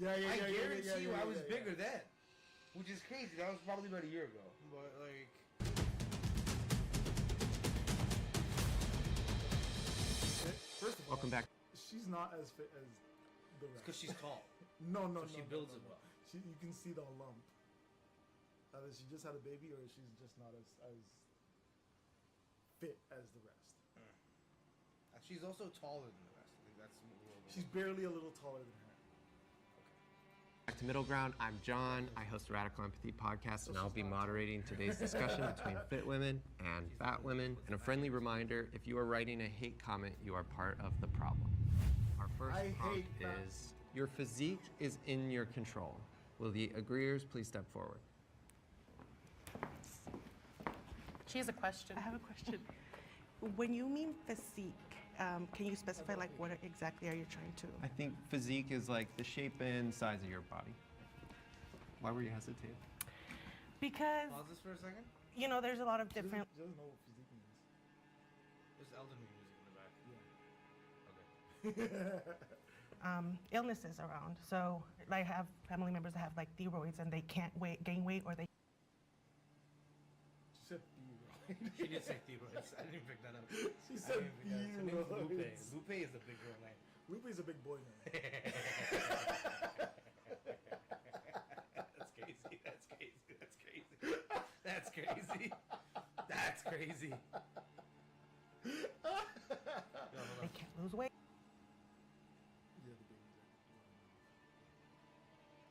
I guarantee you I was bigger then. Which is crazy. That was probably about a year ago. But like First of all, Welcome back. She's not as fit as the rest. because she's tall. No. She builds it well. You can see the lump. Either she just had a baby or she's just not as fit as the rest. She's also taller than the rest. I think that's a little bit. She's barely a little taller than her. Back to Middle Ground. I'm John. I host a Radical Empathy podcast, and I'll be moderating today's discussion between fit women and fat women. And a friendly reminder, if you are writing a hate comment, you are part of the problem. Our first prompt is, your physique is in your control. Will the agreeers please step forward? She has a question. I have a question. When you mean physique, can you specify like what exactly are you trying to? I think physique is like the shape and size of your body. Why were you hesitating? Because Pause this for a second. you know there's a lot of different. She doesn't know what physique means. There's Elden Ring music in the back. Okay. Illnesses around. So I have family members that have like thyroids and they can't gain weight or they. She said thyroid. She did say thyroids. I didn't even pick that up. She said Her name's Lupe. thyroids. Lupe is a big girl name. Lupe is a big boy name. That's crazy. That's crazy. That's crazy. That's crazy. That's crazy. They can't lose weight. Yeah, the baby's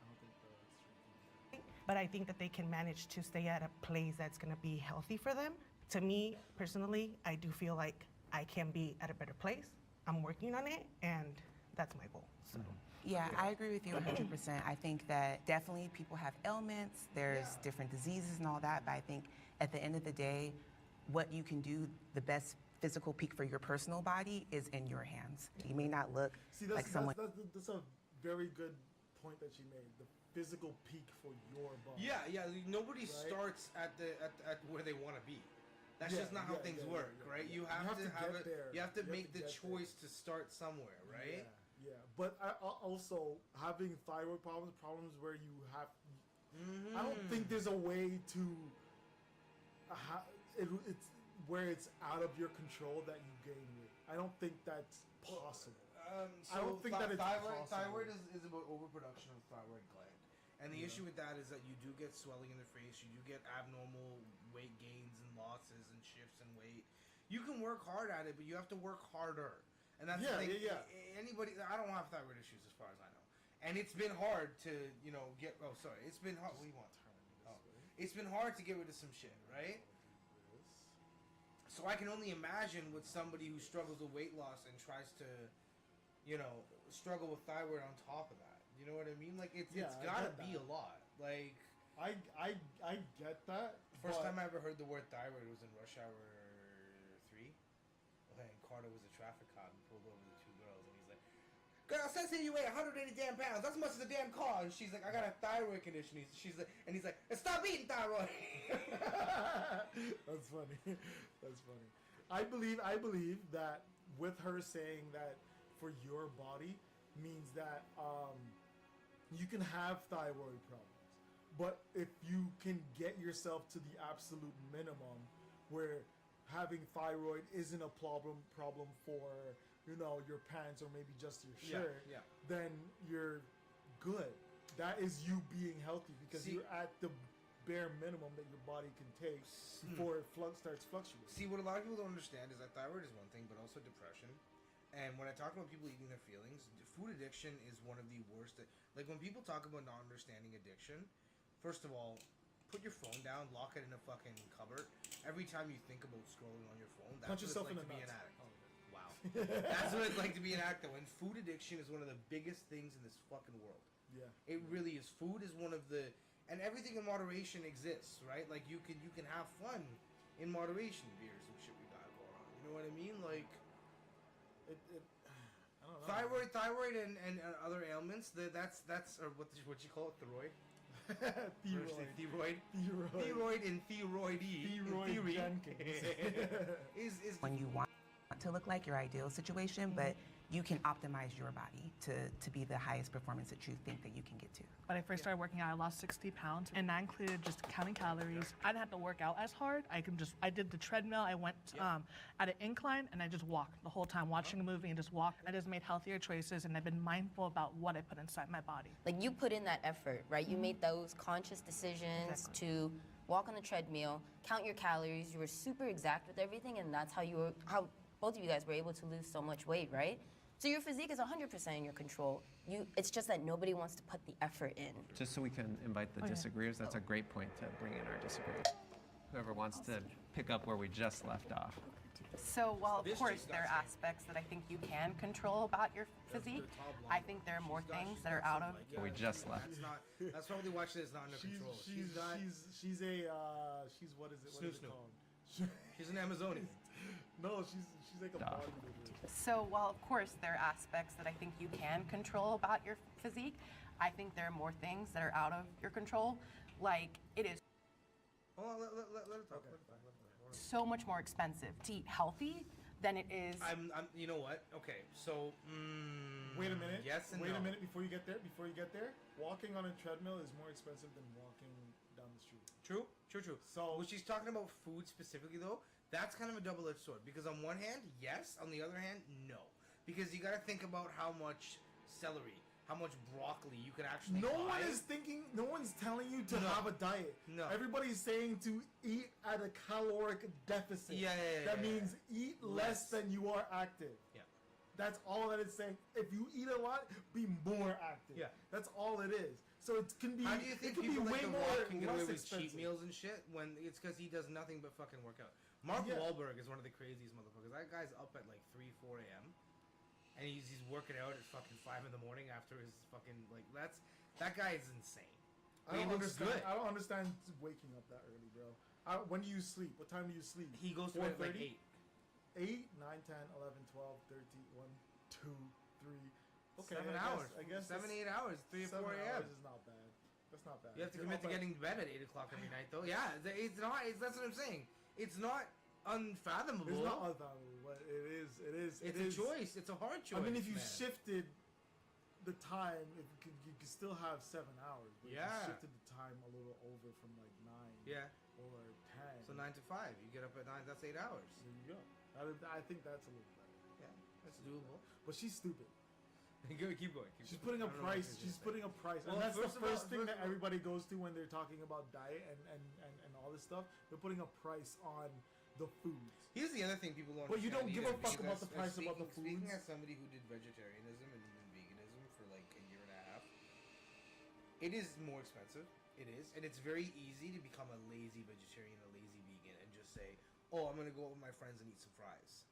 I don't think the But I think that they can manage to stay at a place that's going to be healthy for them. To me, personally, I do feel like I can be at a better place. I'm working on it, and that's my goal. So. Yeah, I agree with you 100%. I think that definitely people have ailments, there's different diseases and all that, but I think at the end of the day, what you can do, the best physical peak for your personal body is in your hands. You may not look like someone. That's a very good point that she made. The physical peak for your body. Yeah. Nobody starts at where they want to be. That's just not how things work, right? You have to have it. You have to make the choice to start somewhere, right? Yeah. But I also having thyroid problems where you have. I don't think there's a way to. It's where it's out of your control that you gain weight. I don't think that's possible. I don't think that it's possible. Thyroid is about overproduction of thyroid gland. And the issue with that is that you do get swelling in the face, you do get abnormal weight gains and losses and shifts in weight. You can work hard at it, but you have to work harder. And that's the thing. Anybody, I don't have thyroid issues as far as I know. And it's been hard to, get, it's been hard. What do you want? It's been hard to get rid of some shit, right? So I can only imagine with somebody who struggles with weight loss and tries to, struggle with thyroid on top of that. You know what I mean? Like it's gotta be a lot. Like I get that. First time I ever heard the word thyroid was in Rush Hour 3. And Carter was a traffic cop and pulled over the two girls and he's like, "Girl, says here you weigh 180 damn pounds. That's as much as a damn car." And she's like, "I got a thyroid condition." He's like, "Stop eating thyroid." That's funny. That's funny. I believe that with her saying that for your body means that you can have thyroid problems, but if you can get yourself to the absolute minimum where having thyroid isn't a problem for your pants or maybe just your shirt, then you're good. That is you being healthy because you're at the bare minimum that your body can take before it starts fluctuating. See, what a lot of people don't understand is that thyroid is one thing, but also depression. And when I talk about people eating their feelings, food addiction is one of the worst. Like, when people talk about not understanding addiction, first of all, put your phone down, lock it in a fucking cupboard. Every time you think about scrolling on your phone, that's Punch what yourself it's like in to the be an nuts. addict. Wow. That's what it's like to be an addict, though. And food addiction is one of the biggest things in this fucking world. Yeah. It really is. Food is one of the... And everything in moderation exists, right? Like, you can have fun in moderation. Beers and shit we got going on. You know what I mean? Like... I don't know. Thyroid and other ailments, that's or what you call it, thyroid? Thyroid and thyroidy. Thyroid Jenkins. is when you want to look like your ideal situation, but you can optimize your body to be the highest performance that you think that you can get to. When I first started working out, I lost 60 pounds, and that included just counting calories. I didn't have to work out as hard. I did the treadmill. I went at an incline, and I just walked the whole time, watching a movie and just walked. I just made healthier choices, and I've been mindful about what I put inside my body. Like, you put in that effort, right? You made those conscious decisions to walk on the treadmill, count your calories. You were super exact with everything, and that's how both of you guys were able to lose so much weight, right? So your physique is 100% in your control. It's just that nobody wants to put the effort in. Just so we can invite the disagreeers, that's a great point to bring in our disagreeers. Whoever wants to pick up where we just left off. So, while of course there are aspects that I think you can control about your physique, I think there are more things that are out of... Where we just left. That's probably why she's not under control. She's what is it called? She's an Amazonian. No, she's like a bodybuilder. So, while of course there are aspects that I think you can control about your physique, I think there are more things that are out of your control. Like, it is Hold on, let her talk. so much more expensive to eat healthy than it is... You know what? Okay, so... Wait a minute. Yes and Wait no. a minute before you get there. Walking on a treadmill is more expensive than walking down the street. True. So when she's talking about food specifically, though, that's kind of a double-edged sword. Because on one hand, yes. On the other hand, no. Because you got to think about how much celery, how much broccoli you can actually buy. No one's telling you to have a diet. No. Everybody's saying to eat at a caloric deficit. That means eat less than you are active. Yeah. That's all that it's saying. If you eat a lot, be more active. Yeah. That's all it is. So it can be. How do you think it can people be like way The more Rock can get away less with cheat expensive. meals and shit when it's because he does nothing but fucking work out? Mark Wahlberg is one of the craziest motherfuckers. That guy's up at like 3, 4 a.m. and he's working out at fucking 5 in the morning after his fucking that guy is insane. I don't understand waking up that early, bro. When do you sleep? What time do you sleep? He goes to bed at like 8. 8, 9, 10, 11, 12, 13, 1, 2, 3. Okay, 7 hours. I guess 7, 8 hours. 3 or 4 a.m. is not bad. That's not bad. You have to commit to getting to bed at 8 o'clock every night, though. Yeah, it's not. That's what I'm saying. It's not unfathomable. It's not unfathomable, but it is. It's a choice. It's a hard choice. I mean, if you man. shifted the time, you could still have 7 hours. But Yeah. If you shifted the time a little over from like 9. Yeah. Or 10. So 9 to 5. You get up at 9. That's 8 hours. There you go. I think that's a little better. Yeah, that's doable. But she's stupid. Keep going. She's putting a price. She's putting a price, and that's the first thing that everybody goes to when they're talking about diet and all this stuff. They're putting a price on the foods. Here's the other thing people don't. But you don't give a either, fuck because about the price about the foods. Speaking as somebody who did vegetarianism and even veganism for like a year and a half, it is more expensive. It is, and it's very easy to become a lazy vegetarian, a lazy vegan, and just say, "Oh, I'm gonna go out with my friends and eat some fries."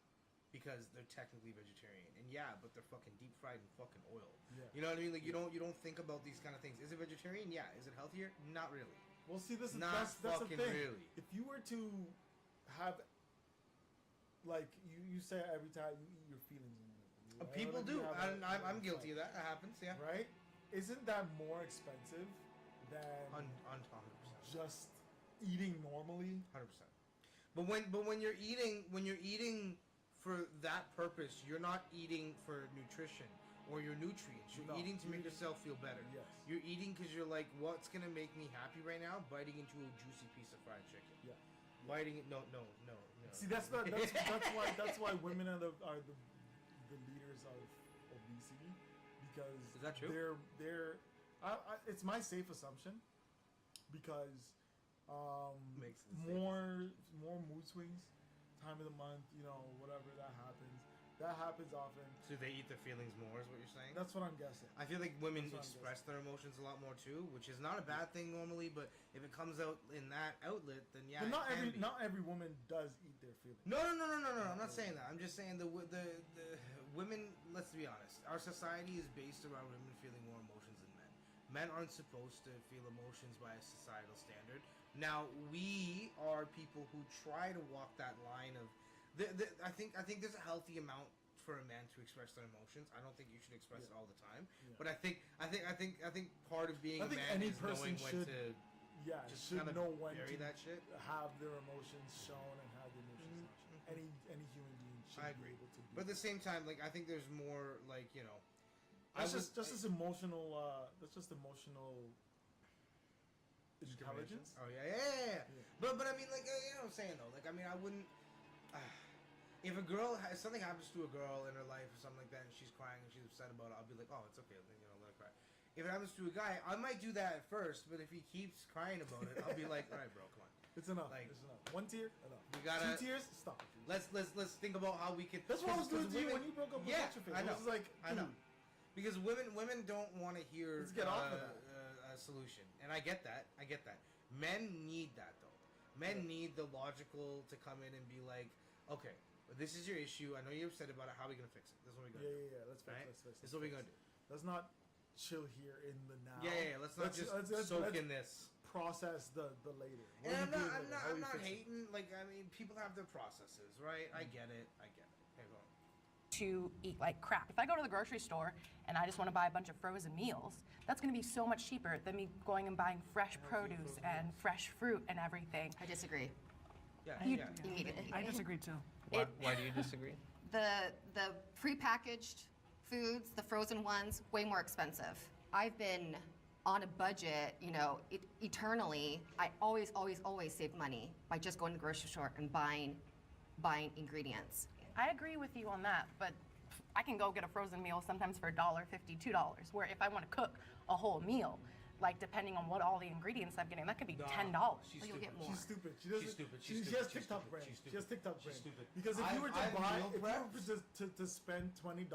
Because they're technically vegetarian, and yeah, but they're fucking deep fried in fucking oil. Yeah. You know what I mean? Like you don't think about these kind of things. Is it vegetarian? Yeah. Is it healthier? Not really. Well, see, that's the fucking thing. really. If you were to have, like, you say every time you eat your feelings in it. Right? People do, and I'm guilty of that. It happens, yeah. Right? Isn't that more expensive than on 100%. Just eating normally? 100%. But when you're eating for that purpose, you're not eating for nutrition or your nutrients. You're eating to make yourself feel better. Yes. You're eating because you're like, what's gonna make me happy right now? Biting into a juicy piece of fried chicken. Yeah. biting it. No. See, that's why women are the leaders of obesity, because is that true? It's my safe assumption, because makes more mood swings, time of the month, whatever that happens often. So they eat their feelings more, is what you're saying? That's what I'm guessing. I feel like women express their emotions a lot more too, which is not a bad thing normally. But if it comes out in that outlet, then yeah. But not every woman does eat their feelings. No. I'm not saying that. I'm just saying the women. Let's be honest. Our society is based around women feeling more emotions than men. Men aren't supposed to feel emotions by a societal standard. Now we are people who try to walk that line of. I think there's a healthy amount for a man to express their emotions. I don't think you should express it all the time. Yeah. But I think part of being a man is knowing when to just should kind of know when bury to that shit. Have their emotions shown and have the emotions not shown. Any human being should be able to. But at the same time, like I think there's more like That's just emotional. That's just emotional intelligence. Oh yeah. But I mean, like you know what I'm saying though. Like I mean, I wouldn't. If something happens to a girl in her life or something like that, and she's crying and she's upset about it, I'll be like, oh, it's okay, then let her cry. If it happens to a guy, I might do that at first, but if he keeps crying about it, I'll be like, all right, bro, come on. It's enough. It's enough. One tear, enough. We gotta 2 tears, stop. Let's think about how we can. That's what I was doing to you when you broke up with what's your face. I know. It was like, I know. Because women don't want to hear let's get off of that. A solution, and I get that. Men need that though. Men need the logical to come in and be like, okay. This is your issue. I know you're upset about it. How are we gonna fix it? This is what we're gonna do. Yeah. Let's fix it. This is what we're gonna do. Let's not chill here in the now. Yeah. Let's not just soak in this. Process the later. And I'm not hating. Like I mean, people have their processes, right? I get it. Hey, go on. To eat like crap. If I go to the grocery store and I just want to buy a bunch of frozen meals, that's going to be so much cheaper than me going and buying fresh produce and fresh fruit and everything. I disagree. Yeah. Immediately. I disagree too. Why do you disagree? The prepackaged foods, the frozen ones, way more expensive. I've been on a budget, eternally. I always save money by just going to the grocery store and buying ingredients. I agree with you on that, but I can go get a frozen meal sometimes for $1.50, $2. Where if I want to cook a whole meal, like depending on what all the ingredients I'm getting, that could be $10. She's you'll get more. She's stupid. She She's has TikTok brain. She has TikTok brain. Because if you were to spend $20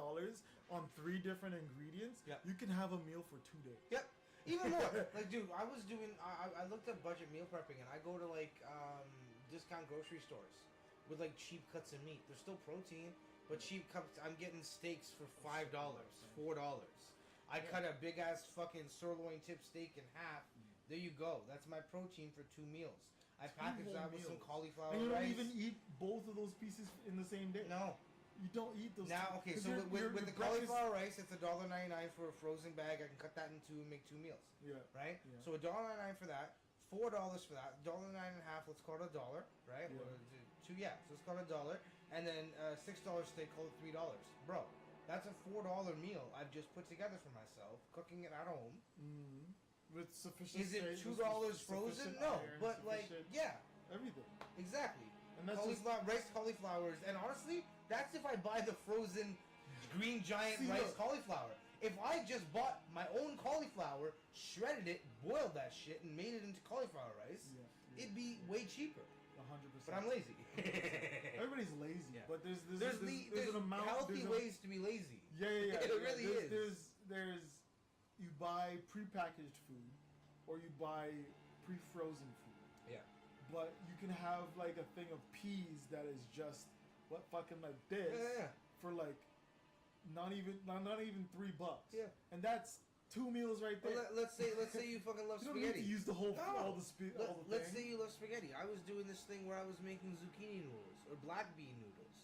on 3 different ingredients, you can have a meal for 2 days. Yep. Even more. Like, dude, I looked up budget meal prepping, and I go to like discount grocery stores with like cheap cuts of meat. There's still protein, but cheap cuts. I'm getting steaks for $5, $4. I cut a big ass fucking sirloin tip steak in half. There you go. That's my protein for 2 meals. I package that with some cauliflower and you don't rice. even eat both of those pieces in the same day. No. You don't eat those. Now, okay, so with the cauliflower rice, it's $1.99 for a frozen bag. I can cut that in 2 and make 2 meals. Yeah. Right? Yeah. So $1.99 for that, $4 for that, $1.95, let's call it $1, right? Yeah. So let's call it $1. And then $6 steak, call it $3. Bro, that's a $4 meal I've just put together for myself, cooking it at home. Mm-hmm. With sufficient. Is it $2 frozen? No, but like, yeah. Everything. Exactly. And that's rice cauliflowers, and honestly, that's if I buy the frozen green giant rice cauliflower. If I just bought my own cauliflower, shredded it, boiled that shit, and made it into cauliflower rice, it'd be way cheaper. 100%. But I'm lazy. Everybody's lazy, but there's an amount. Healthy ways to be lazy. Yeah. It really is. There's you buy prepackaged food, or you buy pre-frozen food. Yeah. But you can have like a thing of peas that is just fucking like this for like not even $3. Yeah. And that's 2 meals right there. Well, let's say you fucking love you don't spaghetti. need to use the whole Let's say you love spaghetti. I was doing this thing where I was making zucchini noodles or black bean noodles,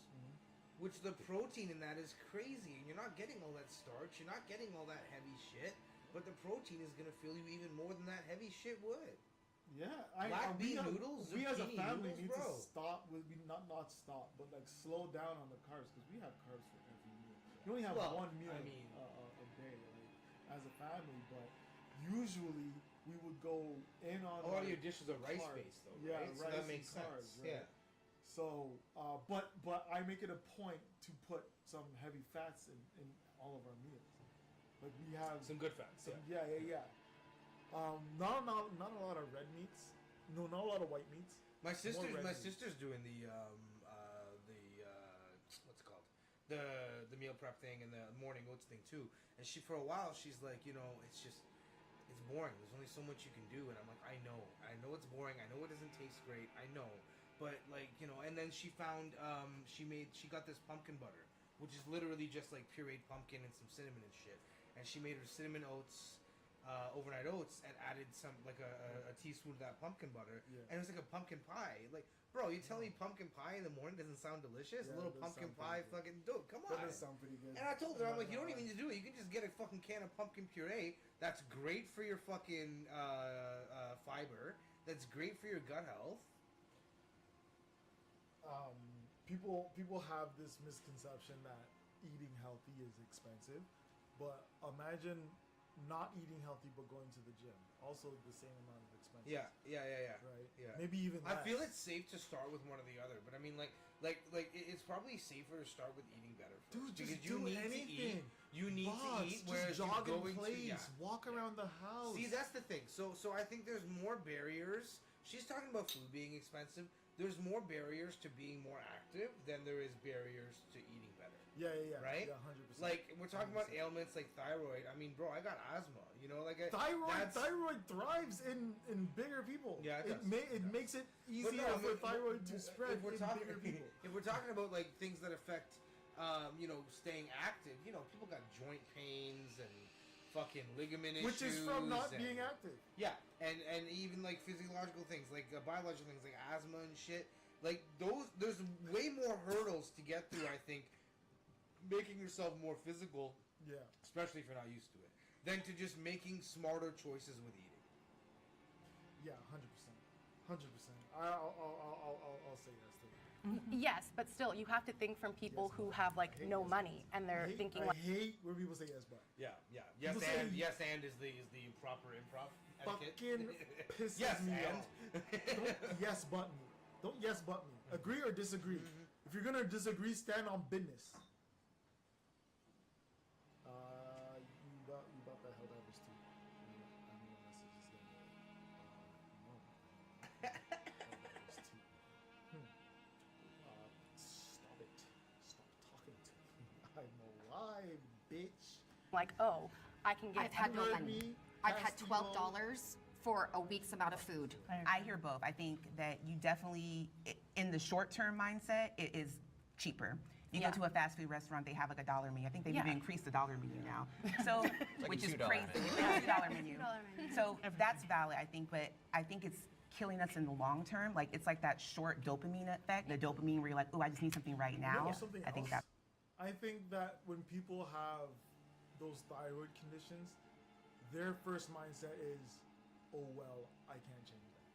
which the protein in that is crazy, and you're not getting all that starch. You're not getting all that heavy shit, but the protein is gonna fill you even more than that heavy shit would. Yeah, black bean noodles. We as a family need bro. to stop. Not stop, but like slow down on the carbs because we have carbs for every meal. You only have one meal a day, like, as a family. But usually we would go in on. A lot of like, your dishes are rice carbs. based, though, Yeah, right? So rice that makes and carbs, sense. right? Yeah. So, but I make it a point to put some heavy fats in all of our meals. Like we have some good fats. Yeah. Not a lot of red meats. No, not a lot of white meats. My More red meats. sister's doing the what's it called, the meal prep thing and the morning oats thing too. And she, for a while, she's like, it's boring. There's only so much you can do. And I'm like, I know it's boring. I know it doesn't taste great. I know, but like, and then she found she got this pumpkin butter, which is literally just like pureed pumpkin and some cinnamon and shit. And she made her cinnamon oats. Overnight oats and added some like a teaspoon of that pumpkin butter, and it was like a pumpkin pie. Like, bro, you tell me pumpkin pie in the morning doesn't sound delicious? Yeah, A little it does pumpkin sound pie, pretty fucking dude, come on. That does sound pretty good. And I told her, I'm like, you don't even need to do it. You can just get a fucking can of pumpkin puree. That's great for your fucking fiber. That's great for your gut health. People have this misconception that eating healthy is expensive, but imagine not eating healthy but going to the gym. Also the same amount of expenses. Yeah. Right? Yeah. Maybe even I less. feel it's safe to start with one or the other, but I mean, like it's probably safer to start with eating better first. Dude, just because you do need anything. to eat. You need to eat. Whereas just jog you're in going place, to walk around the house. See, that's the thing. So I think there's more barriers. She's talking about food being expensive. There's more barriers to being more active than there is barriers to eating better. Yeah. Right? Yeah, 100%. Like, we're talking about ailments like thyroid. I mean, bro, I got asthma. Thyroid thrives in bigger people. Yeah, it makes it easier for thyroid to spread in bigger people. If we're talking about like things that affect, staying active, people got joint pains and fucking ligament issues, Which is from not being active. Yeah, and even like physiological things, like biological things, like asthma and shit. Like there's way more hurdles to get through. I think making yourself more physical, especially if you're not used to it, than to just making smarter choices with eating. Yeah, 100%. I'll say yes to that. Yes, but still, you have to think from people who have like no money and they're thinking. I hate when people say yes, but. Yeah. People say Yes and is the proper improv etiquette. Fucking pisses Yes me and. off. Don't yes but me. Don't yes but me. Agree or disagree. If you're gonna disagree, stand on business. You about that hell divers too. Stop it. Stop talking to me. I'm alive, bitch. Like, oh, I can get. I've had no money. I've had $12 for a week's amount of food. I hear both. I think that you definitely, in the short-term mindset, it is cheaper. You go to a fast food restaurant, they have like a $1 menu. I think they've even increased the $1 menu now. So, like which a is $2 crazy. menu. It's a $2 menu. So that's valid, I think, but I think it's killing us in the long term. Like, it's like that short dopamine effect, the dopamine where you're like, oh, I just need something right now. I think that. I think that when people have those thyroid conditions, their first mindset is, oh, well, I can't change that.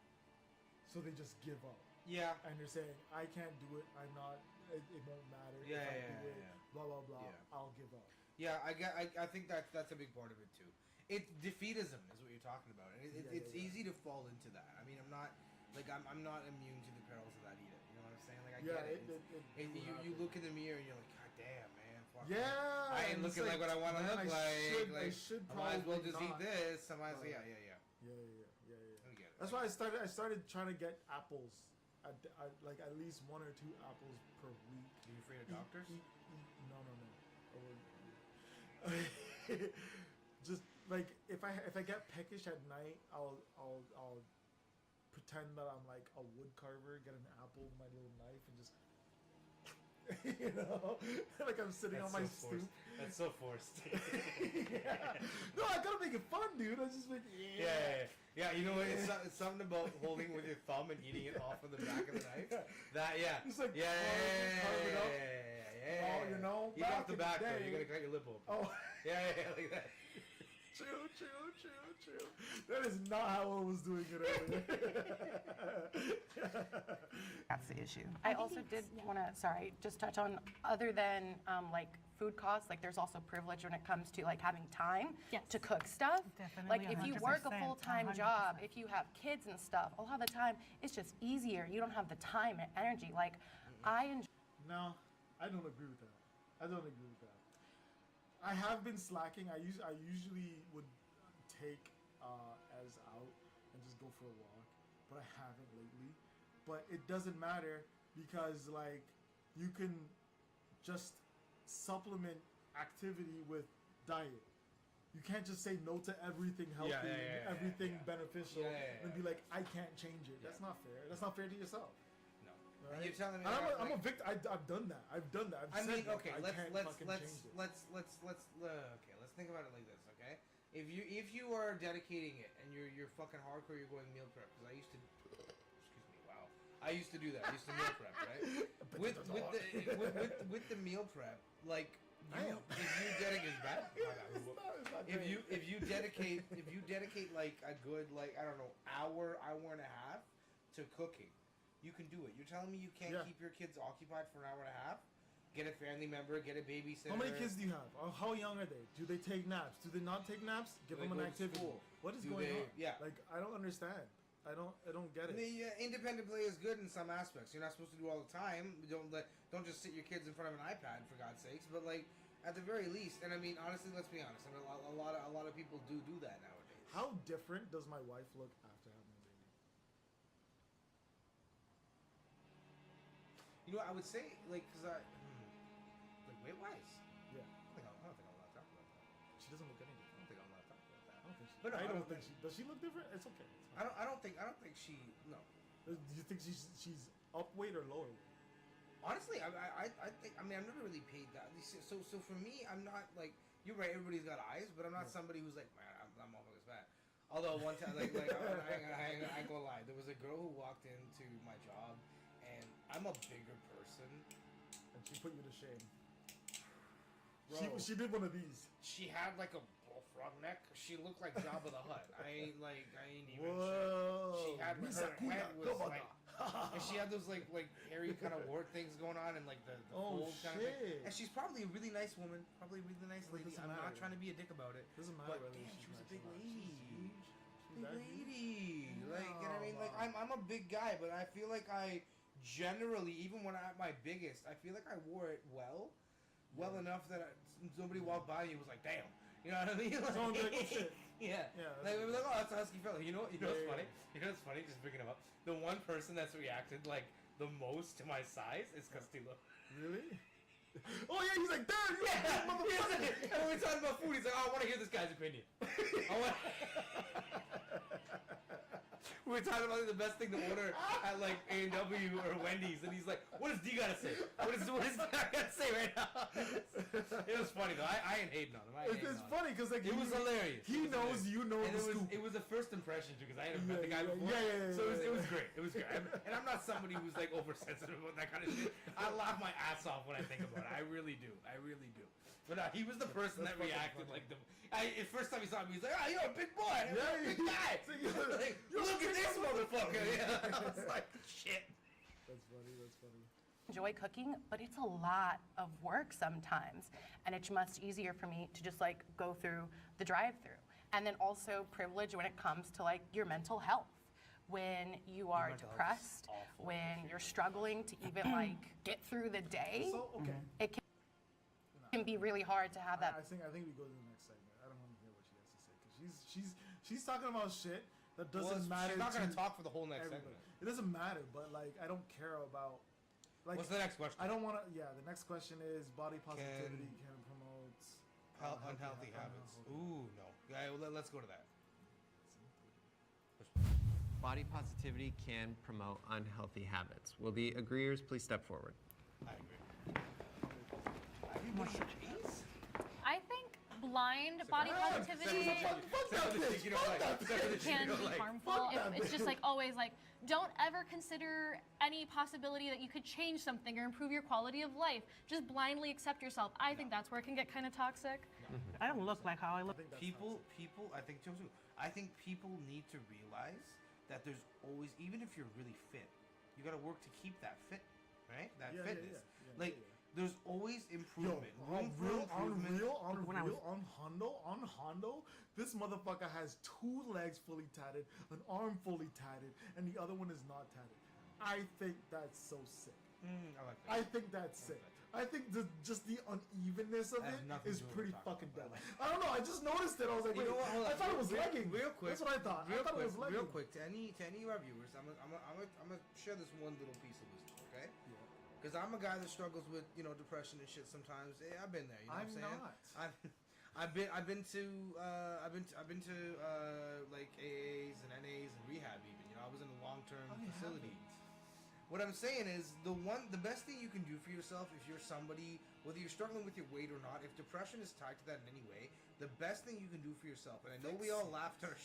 So they just give up. Yeah. And they're saying, I can't do it. I'm not, it won't matter. Yeah, if I yeah, do it, yeah. blah, blah, blah. Yeah. I'll give up. Yeah, I think that's a big part of it too. It's defeatism is what you're talking about. It's easy to fall into that. I mean, I'm not immune to the perils of that either. You know what I'm saying? Like, I get it. You look in the mirror and you're like, God damn, man. Fuck Yeah. I ain't looking like what I want to look like. I should I might as well probably just eat not. this. I might as well, yeah. Yeah. I get it. That's why I started trying to get apples. Like at least 1 or 2 apples per week. Are you afraid of doctors? No. Just like if I get peckish at night, I'll pretend that I'm like a wood carver, get an apple with my little knife, and just like I'm sitting on my stoop. That's so forced. Yeah. No, I gotta make it fun, dude. I just make Yeah. You know what? It's something about holding with your thumb and eating it off of the back of the knife. That Just like yeah. carve it up. Oh, you know, Eat off the back though. day- You're gonna cut your lip open. Oh. Yeah, like that. True. That is not how I was doing it earlier. That's the issue. I also did want to, just touch on, other than like food costs, like there's also privilege when it comes to like having time to cook stuff. Definitely, Like if you work a 100%, full-time job, if you have kids and stuff, a lot of the time it's just easier. You don't have the time and energy. Like I enjoy. No, I don't agree with that. I have been slacking. I usually would take as out and just go for a walk, but I haven't lately. But it doesn't matter because like you can just supplement activity with diet. You can't just say no to everything healthy and everything beneficial and be like, I can't change it. That's not fair. That's not fair to yourself. No. Right? You're telling me I'm a victim. I've done that. I've said okay. I can't fucking change it. Let's think about it like this. Okay, if you are dedicating it and you're fucking hardcore, you're going meal prep because I used to. Excuse me. Wow. I used to do that. I used to meal prep, right? with the meal prep, like if you dedicate if you dedicate like a good like I don't know hour and a half to cooking, you can do it. You're telling me you can't keep your kids occupied for an hour and a half? Get a family member, get a babysitter. How many kids do you have? How young are they? Do they take naps? Do they not take naps? Give them an activity. What is going on? Yeah. Like I don't understand. I don't get it. The independent play is good in some aspects. You're not supposed to do all the time. Don't just sit your kids in front of an iPad for God's sakes. But like at the very least, and I mean honestly, let's be honest. I mean, a lot of people do that nowadays. How different does my wife look after having a baby? You know, I would say like because weight wise. Yeah. I don't think I'm allowed to talk about that. She doesn't look any different. I don't think I'm allowed to talk about that. I don't think she. But no, I don't think she. Does she look different? It's okay. It's fine. I don't think she. No. Do you think she's up weight or lower weight? Honestly, I think. I mean, I've never really paid that. So for me, I'm not like you're right. Everybody's got eyes, but I'm not somebody who's like, man, I'm almost fat. Although one time, I ain't gonna lie, there was a girl who walked into my job, and I'm a bigger person, and she put you to shame. Bro, she did one of these. She had like a bullfrog neck. She looked like Jabba the Hutt. I ain't even. Whoa. She had her head was like, and she had those like hairy kind of wart things going on, and like the fold kind of thing. And she's probably a really nice woman, probably a really nice lady. I'm not trying to be a dick about it. Doesn't matter. But damn, she was a big lady. Big lady. Like, you know what I mean? Like, I'm a big guy, but I feel like I generally, even when I'm at my biggest, I feel like I wore it well enough that nobody walked by and was like, damn. You know what I mean? Like, oh, shit. Yeah. Like, we were like, oh, that's a husky fella. You know what's funny? You know what's funny? Just picking him up. The one person that's reacted, like, the most to my size is Castillo. Really? Oh, yeah, he's like, damn, you motherfucker. And when we're talking about food, he's like, oh, I want to hear this guy's opinion. We were talking about the best thing to order at like A&W or Wendy's, and he's like, "What does D gotta say? What does D gotta say right now?" It was funny though. I ain't hating on him. It's funny because like it was hilarious. He knows you know the scoop. It was a first impression too because I hadn't met the guy before. So it was great. It was great. And I'm not somebody who's like oversensitive about that kind of shit. I laugh my ass off when I think about it. I really do. But he was the person that reacted like the. First time he saw me, he's like, "Ah, you're a big boy. You're a big guy." Like, look at this motherfucker. Yeah. I was like, shit. That's funny. Enjoy cooking, but it's a lot of work sometimes, and it's much easier for me to just like go through the drive-through. And then also privilege when it comes to like your mental health. When you are depressed, when you're struggling to even like get through the day, it can be really hard to have that. I think we go to the next segment. I don't want to hear what she has to say because she's talking about shit that doesn't matter. She's not gonna talk for the whole next segment. It doesn't matter, but like I don't care about. Like, what's the next question? I don't want to. Yeah, the next question is body positivity can promote unhealthy habits. Ooh, no. Yeah, well, let's go to that. Body positivity can promote unhealthy habits. Will the agreeers please step forward? I agree. I think blind body positivity can be harmful. It's just like always like, don't ever consider any possibility that you could change something or improve your quality of life. Just blindly accept yourself. I think that's where it can get kind of toxic. I don't look like how I look. People, I think too. I think people need to realize that there's always, even if you're really fit, you gotta work to keep that fit, right? That Yeah, fitness. yeah. Like there's always improvement. Room for improvement. On Hondo, this motherfucker has 2 legs fully tatted, an arm fully tatted, and the other one is not tatted. I think that's so sick. I like that. I think that's sick. I think just the unevenness of it is pretty fucking dead. I don't know. I just noticed it. I was like, wait, I thought it was leggings. Real quick. That's what I thought. I thought it was leggings. Real quick, to any of our viewers, I'm gonna share this one little piece of wisdom, okay? Yeah. Because I'm a guy that struggles with depression and shit sometimes. Yeah, I've been there. You know what I'm saying? I've been to like AAs and NAs and rehab even. You know, I was in a long-term facility. What I'm saying is the best thing you can do for yourself if you're somebody, whether you're struggling with your weight or not, if depression is tied to that in any way, the best thing you can do for yourself, and I know we all laughed at our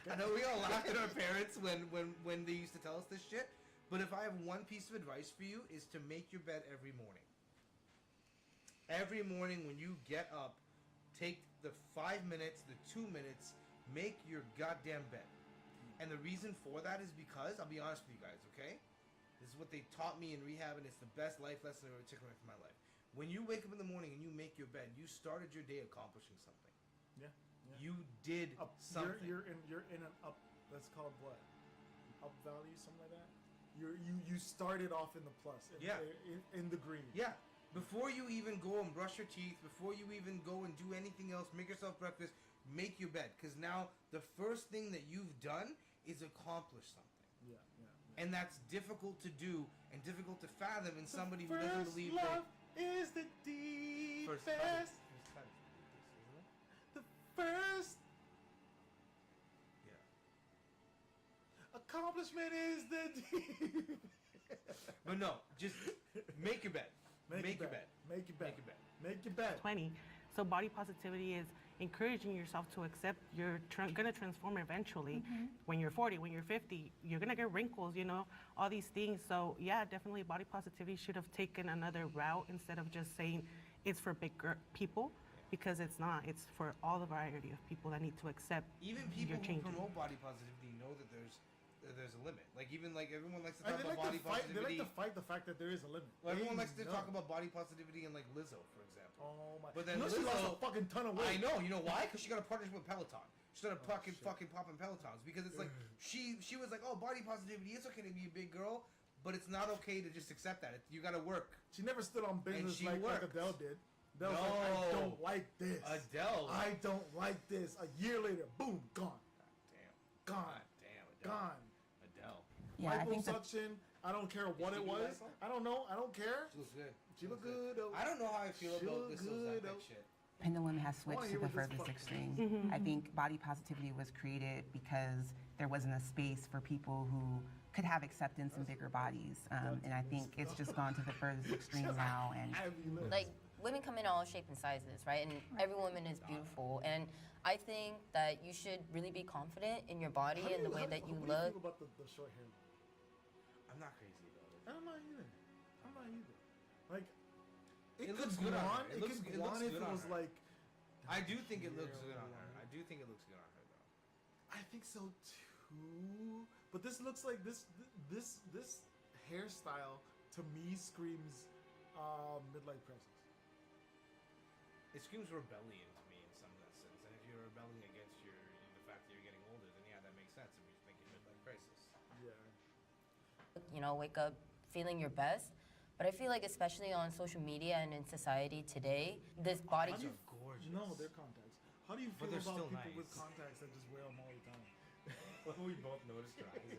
I know we all laughed at our parents when they used to tell us this shit, but if I have one piece of advice for you is to make your bed every morning. Every morning when you get up, take the 5 minutes, the 2 minutes, make your goddamn bed. And the reason for that is because, I'll be honest with you guys, okay? This is what they taught me in rehab, and it's the best life lesson I've ever taken away from my life. When you wake up in the morning and you make your bed, you started your day accomplishing something. Yeah. You did something. You're in an up. That's called what? Up value, something like that. You started off in the plus. In the green. Yeah. Before you even go and brush your teeth, before you even go and do anything else, make yourself breakfast, make your bed. Because now the first thing that you've done is accomplish something. Yeah. And that's difficult to do and difficult to fathom in somebody who doesn't believe that. Is the deepest. The first accomplishment is the deep. But no, just make your bed. Make your bed. Make your bed. Make your bed. 20. So body positivity is encouraging yourself to accept you're gonna transform eventually. When you're 40, when you're 50, you're gonna get wrinkles, all these things. So yeah, definitely body positivity should have taken another route instead of just saying it's for bigger people, because it's not. It's for all the variety of people that need to accept even people your who changing. promote body positivity know that there's a limit. Like even like everyone likes to talk about body positivity. They like to fight the fact that there is a limit. Well, everyone likes to talk about body positivity and like Lizzo, for example. Oh my! But then she lost a fucking ton of weight. I know. You know why? Because she got a partnership with Peloton. She started fucking popping Pelotons because it's like she was like, oh, body positivity. It's okay to be a big girl, but it's not okay to just accept that. You got to work. She never stood on business like Adele did. Adele no. was like, I don't like this. Adele. I don't like this. A year later, boom, gone. Damn. Gone. God damn. Adele. Gone. Adele. Yeah, I think suction. I don't care what it was. I don't know. I don't care. She looks good. She look good. I don't know how I feel about this Ozempic shit. Pendulum has switched to the furthest extreme. I think body positivity was created because there wasn't a space for people who could have acceptance in bigger bodies, and I think it's just gone to the furthest extreme now. And like women come in all shapes and sizes, right? And every woman is beautiful, and I think that you should really be confident in your body and the way that you look. How do you feel about the short hair? I'm not crazy about it. I'm not either. Like, it looks good on her. It looks good on if it was her. like. I do think it looks good on her. I do think it looks good on her, though. I think so too. But this looks like this hairstyle to me screams midlife crisis. It screams rebellion to me in some sense. And if you're rebelling against the fact that you're getting older, then yeah, that makes sense. If you're thinking midlife crisis. Yeah. Wake up feeling your best. But I feel like especially on social media and in society today, this body... These are gorgeous. No, they're contacts. How do you feel about people with contacts that just wear them all the time? We both noticed her eyes.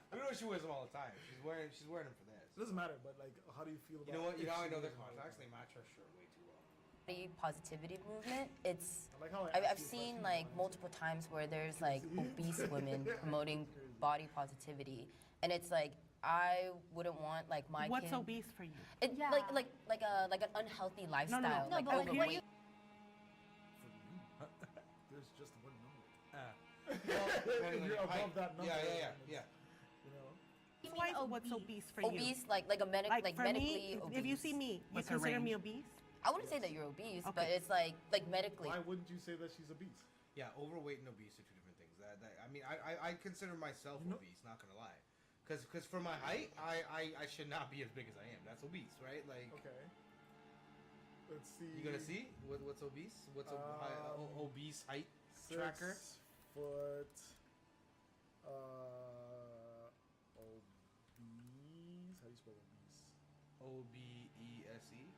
We know she wears them all the time. She's wearing them for this. It doesn't matter, but like, how do you feel about? You know what? You know how I know they're contacts? They match her shirt way too well. Body positivity movement. It's like I've seen like multiple times where there's like obese women promoting body positivity, and it's like I wouldn't want like my What's kid. obese for you? It's like an unhealthy lifestyle. No, like but overweight. There's just one number. You're above that number. Yeah. You know. What's obese for you? Obese, like a medically me, obese. If you see me, you consider me obese? I wouldn't say that you're obese, but it's like medically. Why wouldn't you say that she's obese? Yeah, overweight and obese are two different things. I mean, I consider myself obese. Not gonna lie, Because for my height, I should not be as big as I am. That's obese, right? Like. Okay. Let's see. You gonna see what's obese? What's obese height 6 tracker? foot. Obese. How do you spell obese? OBESE.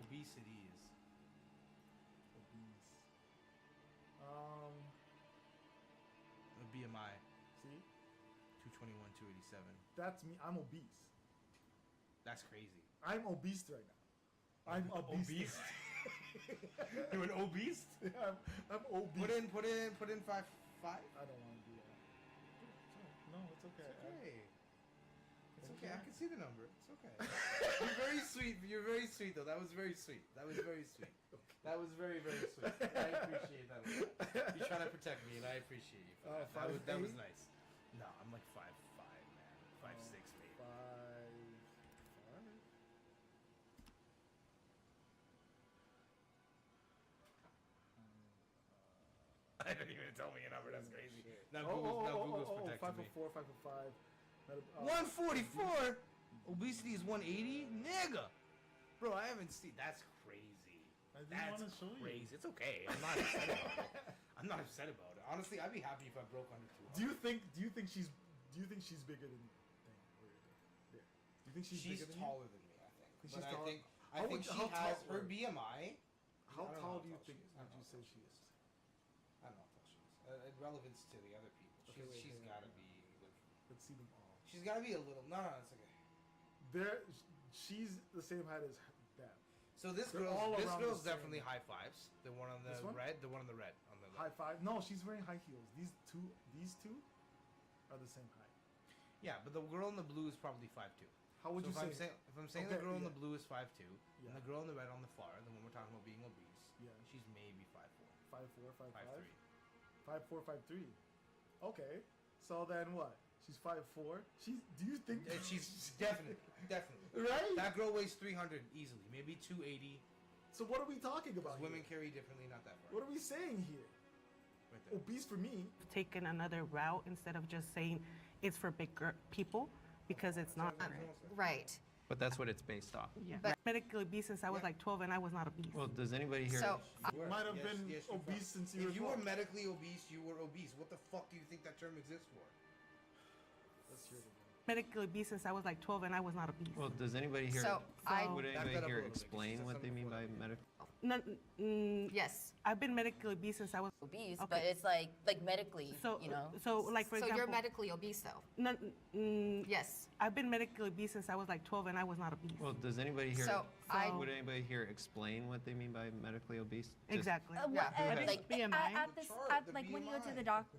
Obesity is obese. A BMI. See? 221, 287. That's me. I'm obese. That's crazy. I'm obese right now. I'm obese. You're an obese? Yeah, I'm obese. Put in 5'5". I don't want to do that. No, it's okay. It's okay. I can see the number. It's okay. You're very sweet. You're very sweet, though. That was very sweet. That was very sweet. That was very, very sweet. I appreciate that. You're trying to protect me, and I appreciate you for that. That was nice. No, I'm like 5'5", man. 5'6", maybe. 5'5". I didn't even tell me a number. That's crazy. Now Google's protecting me. 5'4", 5'5". 144. Obesity is 180, nigga. Bro, I haven't seen. That's crazy. I didn't want to show you. Crazy. It's okay. I'm not upset about it. I'm not upset about it. Honestly, I'd be happy if I broke under 200. Do you think she's bigger than you? Do you think she's bigger than taller you? than me? I think. She's But taller. I think she has her BMI. How tall do you think? Would you say she is? I don't know how tall she is. In relevance to the other people, she's got to be. Let's see them all. She's got to be a little. No, it's okay. She's the same height as Dab. So this girl's definitely high fives. The one on the red, the one on the red on the high five. No, she's wearing high heels. These two are the same height. Yeah, but the girl in the blue is probably 5'2". How would you say? If I'm saying the girl in the blue is 5'2", and the girl in the red on the far, the one we're talking about being obese, she's maybe 5'4". 5'4", 5'5". 5'3". 5'4", 5'3". Okay, so then what? She's 5'4". Do you think? She's definitely right. That girl weighs 300 easily, maybe 280. So what are we talking about? Women carry differently, not that far. What are we saying here? Right there. Obese for me. Taken another route instead of just saying it's for bigger people, because it's not. Right. But that's what it's based off. Yeah. But medically obese since I was like 12 and I was not obese. Well, does anybody here? So you might have been obese since you were 12. If you were medically obese, you were obese. What the fuck do you think that term exists for? Let's hear it again. Medically obese since I was like 12 and I was not obese. Well, does anybody here? Would anybody here explain what they mean by medical? No, yes. I've been medically obese since I was obese, but it's like medically, so, you know. So like for example. So you're medically obese though. No, yes. I've been medically obese since I was like 12 and I was not obese. Well, does anybody here? Would anybody here explain what they mean by medically obese? Exactly. Like BMI. Like when you go to the doctor.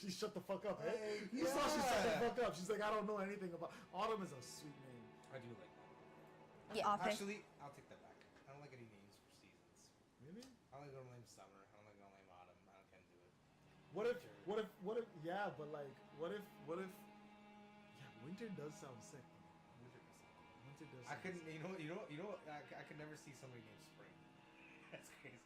She shut the fuck up. Hey? You saw she shut the fuck up. She's like, I don't know anything about. Autumn is a sweet name. I do like that. Yeah. Actually, I'll take that back. I don't like any names for seasons. Really? I don't like girl named Summer. I don't like girl named Autumn. I can't do it. What if? Yeah, but like, what if? Yeah, winter does sound sick. Winter does. I couldn't. You know. I could never see somebody named Spring. That's crazy.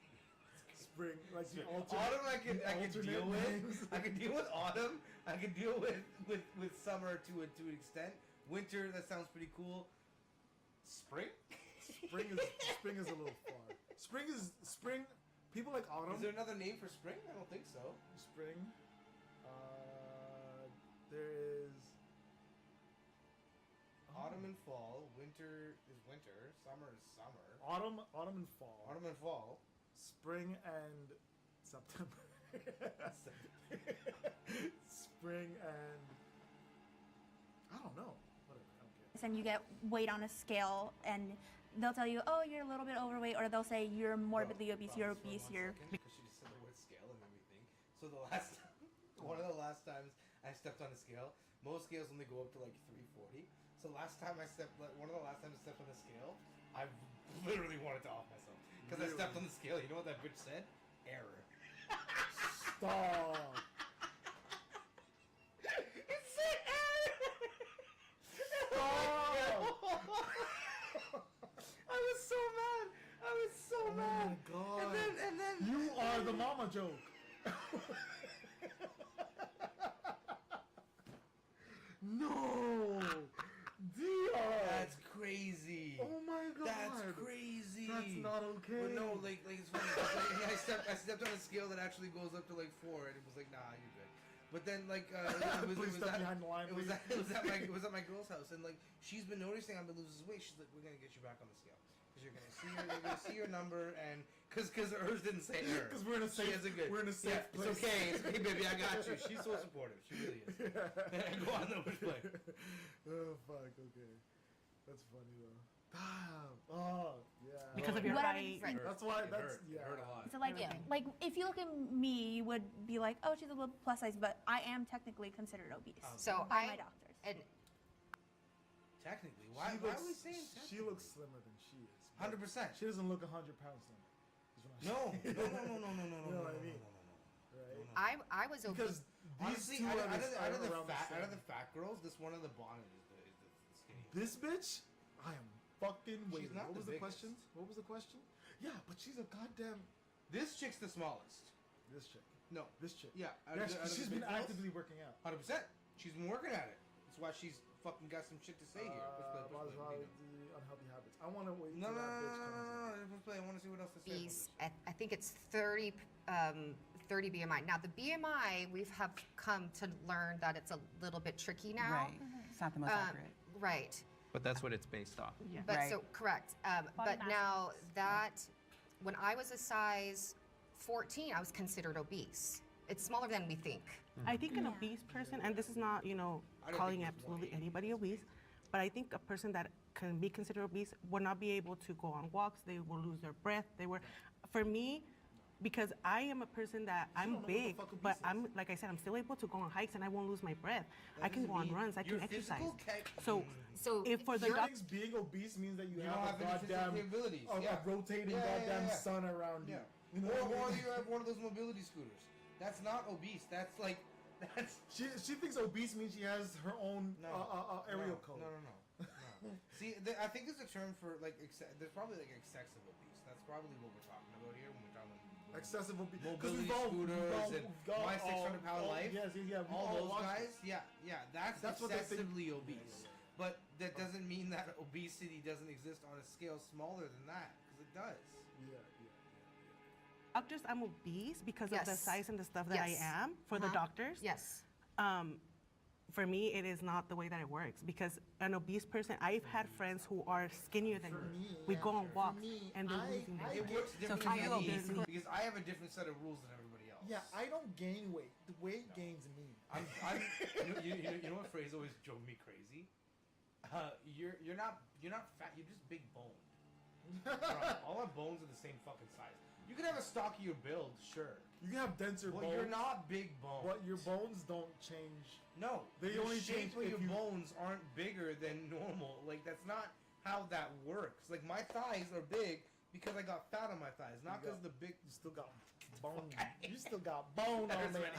Spring, like the alternate. Autumn, I could deal with. I could deal with autumn. I could deal with summer to an extent. Winter, that sounds pretty cool. Spring. Spring is a little far. Spring. People like autumn. Is there another name for spring? I don't think so. Spring. There is. Autumn and fall. Winter is winter. Summer is summer. Autumn and fall. Autumn and fall. Spring and September. Spring and I don't know. Whatever. I don't care. And you get weight on a scale, and they'll tell you, oh, you're a little bit overweight, or they'll say you're morbidly obese, you're obese, you're. Because she just said the word scale and everything. So one of the last times I stepped on a scale, most scales only go up to like 340. So one of the last times I stepped on the scale, I literally wanted to off myself. Because I stepped on the scale, you know what that bitch said? Error. Stop. It said error! Stop. I was so mad. Oh my god. And then you are the mama joke. No, Dion. That's crazy. Oh my god. That's crazy. That's not okay. But no, like it's funny. It's like, I stepped on a scale that actually goes up to like 4, and it was like, nah, you're good. But then like it was behind the line. It was at my girl's house, and like she's been noticing I've been losing weight. She's like, we're gonna get you back on the scale because you're gonna see your number, and because hers didn't say her. Because we're in a safe. We're in a safe place. It's okay, baby. I got you. She's so supportive. She really is. Go on, though. Which play? Oh fuck. Okay, that's funny though. Damn. Oh yeah. Because of your height. Right. That's why. It That's hurt. It hurt a lot. So like if you look at me, you would be like, oh, she's a little plus size, but I am technically considered obese. So by my doctors. And technically, why are we saying she looks slimmer than she is? 100%. She doesn't look 100 pounds slimmer. No. You know what I mean? Right? I was obese. Because honestly, these two out of are the fat girls, this one of the bottom is the skinny. This bitch, I am fucking waiting. not What was the the question? What was the question? Yeah, but she's a goddamn. This chick's the smallest. This chick. No. This chick. Yeah. She's been actively working out. 100%. She's been working at it. That's why she's fucking got some shit to say here. About the unhealthy habits. I want to wait. No. till that bitch comes in. Let's play. I want to see what else to say. Obese. I think it's 30 BMI. Now the BMI we've have come to learn that it's a little bit tricky now. Right. It's not the most accurate. Right. But that's what it's based off. Yeah. But Right. so correct. But mass now that when I was a size 14, I was considered obese. It's smaller than we think. I think an obese person, and this is not, calling absolutely anybody obese, but I think a person that can be considered obese will not be able to go on walks. They will lose their breath. For me, because I am a person that I'm big, but I'm, like I said, I'm still able to go on hikes and I won't lose my breath. I can go on runs. I can exercise. So if for the doctors being obese means that you have a goddamn abilities. a rotating goddamn sun around you. You know or you have one of those mobility scooters. That's not obese. That's like She thinks obese means she has her own aerial code. No. See, I think there's a term for like there's probably like excessive obese. That's probably what we're talking about here when we're talking about excessive obese. Mobility scooters and my 600-pound life. Yes, all those guys. Yeah. That's excessively what obese. But that doesn't mean that obesity doesn't exist on a scale smaller than that, because it does. Yeah. Doctors, I'm obese because of the Yes. size and the stuff that I Yes. am for the doctors. Yes. For me, it is not the way that it works because an obese person, I've had friends who are skinnier than me. We go on walks and they're losing their It weight. works differently for for you, me because I have a different set of rules than everybody else. Yeah, I don't gain weight. The weight gains me. You know what phrase always drove me crazy? You're not fat. You're just big boned. All our bones are the same fucking size. You can have a stockier build, sure. You can have denser bones. But you're not big bones. But your bones don't change. No, They the only shape change of if your you- bones aren't bigger than normal. Like that's not how that works. Like my thighs are big because I got fat on my thighs, not because the big. You still got bone. You still got bone on there.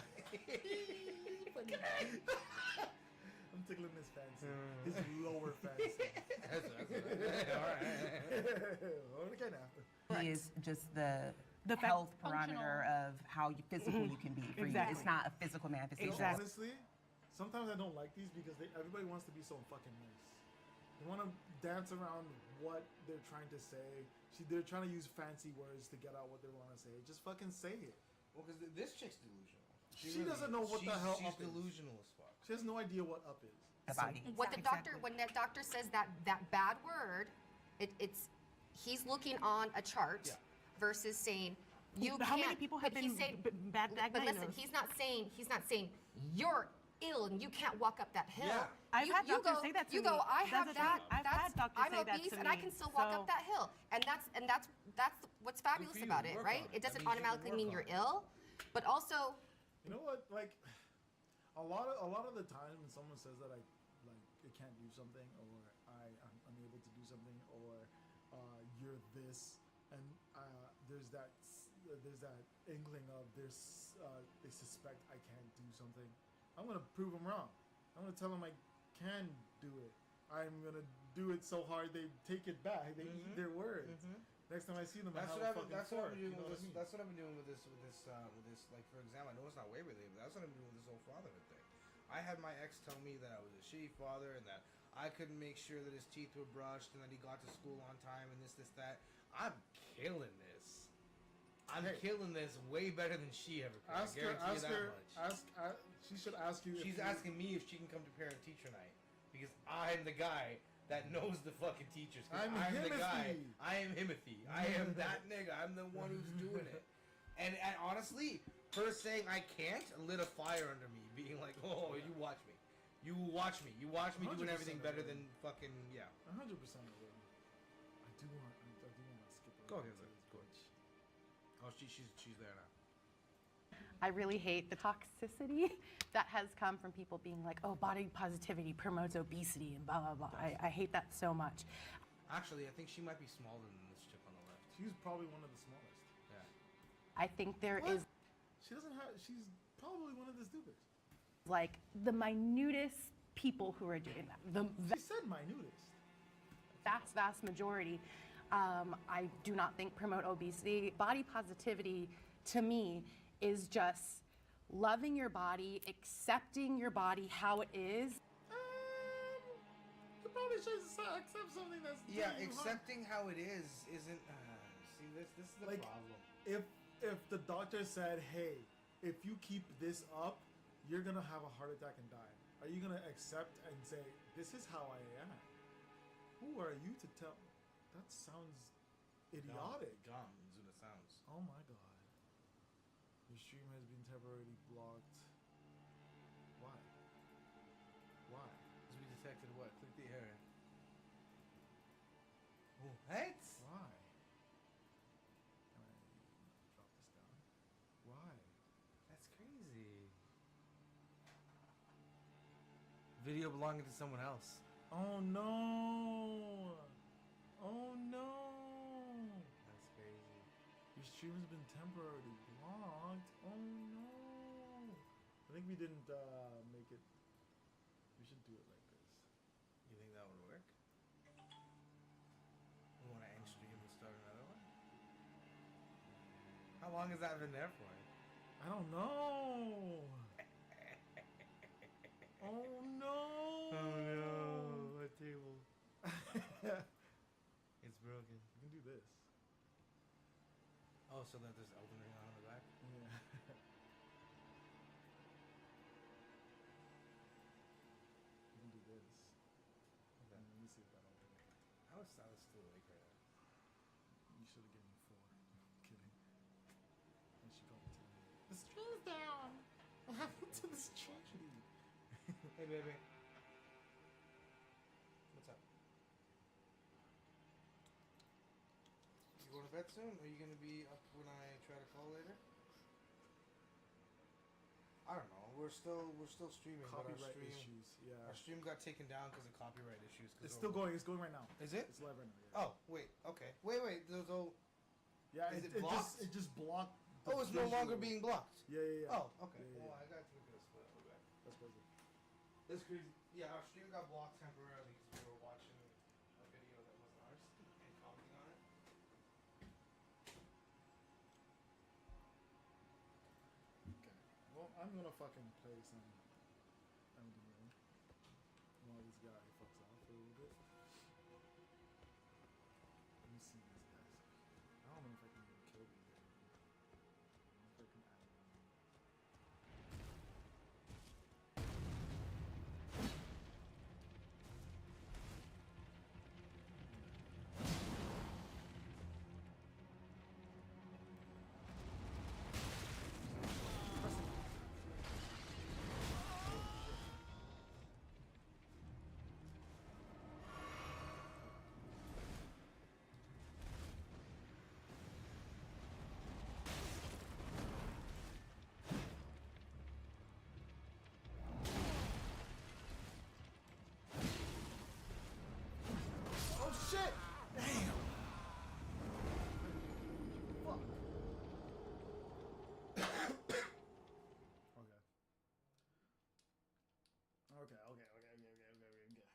I'm tickling his fancy. His lower fancy. Alright. Again after. He is just the The health functional- parameter of how physical you can be for you. It's not a physical manifestation. Honestly, sometimes I don't like these because everybody wants to be so fucking nice. They want to dance around what they're trying to say. They're trying to use fancy words to get out what they want to say. Just fucking say it. Well, because this chick's delusional. She doesn't know what the hell she's up is. delusional as fuck. She has no idea what up is. What the doctor, when that doctor says that bad word, he's looking on a chart versus saying you How can't. many people have but he's been saying, bad But listen, diagnosed? he's not saying you're ill and you can't walk up that hill. Yeah. I've had doctors say that to you me. go, I That's have the that. thing. I've had doctors I'm say that obese to and I me. can still walk So- up that hill, and that's what's fabulous you. about it, Work right? on it. It doesn't That means you can automatically work mean on you're it. ill, but also You know what? Like, a lot of the time when someone says that I can't do something, or I'm unable to do something, or you're this, and there's that inkling of they suspect I can't do something. I'm gonna prove them wrong. I'm gonna tell them I can do it. I'm gonna do it so hard they take it back. They eat their words. Next time I see them, That's I what have I've a been fucking fork. doing You know with what I this. mean? That's what I've been doing with this. Like for example, I know it's not weight related, but that's what I'm doing with this whole fatherhood thing. I had my ex tell me that I was a shitty father and that I couldn't make sure that his teeth were brushed and that he got to school on time and this, that. I'm killing this. I'm killing this way better than she ever could. Ask her. She should ask you. She's asking me if she can come to parent teacher night because I'm the guy that knows the fucking teachers. I'm the guy. I am Himothy. I am that nigga. I'm the one who's doing it. And honestly, her saying I can't lit a fire under me, being like, "Oh, you watch me. You watch me. You watch me doing everything better than fucking 100%. I do want to skip. Go ahead. Oh, she's there now. I really hate the toxicity that has come from people being like, oh, body positivity promotes obesity and blah, blah, blah. I hate that so much. Actually, I think she might be smaller than this chick on the left. She's probably one of the smallest. Yeah. I think there is She's probably one of the stupidest. like the minutest people who are doing that. She said minutest. Vast majority. I do not think promote obesity. Body positivity, to me, is just loving your body, accepting your body how it is. You probably should accept something that's accepting how it is isn't. See, this is the problem. If the doctor said, "Hey, if you keep this up, you're gonna have a heart attack and die," are you gonna accept and say, "This is how I am"? Who are you to tell? That sounds idiotic. Dumb is what it sounds. Oh my god. Your stream has been temporarily blocked. Why? Why? Because we detected what? Click the error. What? Why? Can I drop this down? Why? That's crazy. Video belonging to someone else. Oh no! Oh no! That's crazy. Your stream has been temporarily blocked. Oh no! I think we didn't make it. We should do it like this. You think that would work? You want to end stream and start another one? How long has that been there for? I don't know. Oh no! Oh no! What table? It's broken. You can do this. Oh, so that there's Elden Ring on the back? Yeah. You can do this. Okay. Let me see if that'll work. How is Silas still awake right now? You should have given me 4. I'm kidding. And she probably tell me. The stream's down! What happened to the stream? Hey, baby. What's up? You going to bed soon? Are you going to be up when I try to call later? I don't know. We're still streaming. Copyright but our stream, issues. Yeah. Our stream got taken down because of copyright issues. It's still going. It's going right now. Is it? It's live right now. Yeah. Oh, wait. Okay. Wait. So. Yeah. Is it blocked? It just blocked. Oh, it's no longer being blocked. Yeah. Oh, okay. Yeah. Well, I got to look at this. Okay. That's crazy. That's crazy. Yeah, our stream got blocked temporarily because we were watching a video that wasn't ours and commenting on it. Okay. Well, I'm gonna fucking play some Elden Ring while this guy fucks off for a little bit. Let me see these guys. I don't know if I can even kill these guys. I don't know if I can add them. Oh shit! Damn! Fuck. Okay. Okay. I'll fuck this guy up.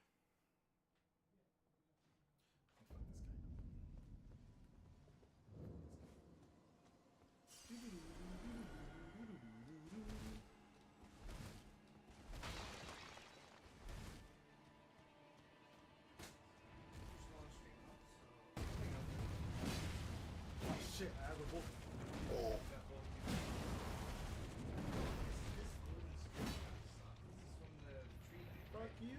you.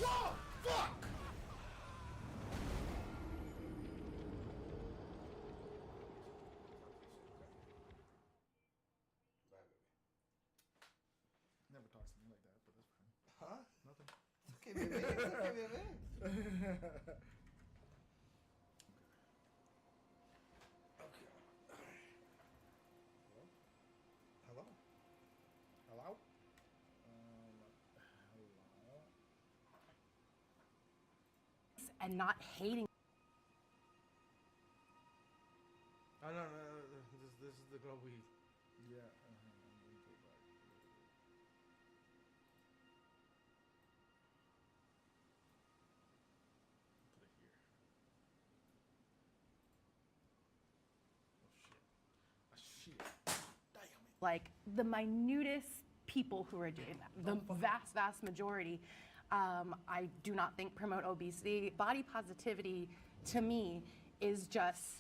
Whoa! Fuck! Never talks to me like that, but that's fine. Huh? Nothing. Okay, baby. It's okay, baby. Okay. Hello? Hello? Hello? And not hating. Oh, no. This is the girl we... Yeah. I'm gonna take back. Put it here. Oh shit. Damn it. Like the minutest people who are doing that, the vast majority, I do not think promote obesity. Body positivity, to me, is just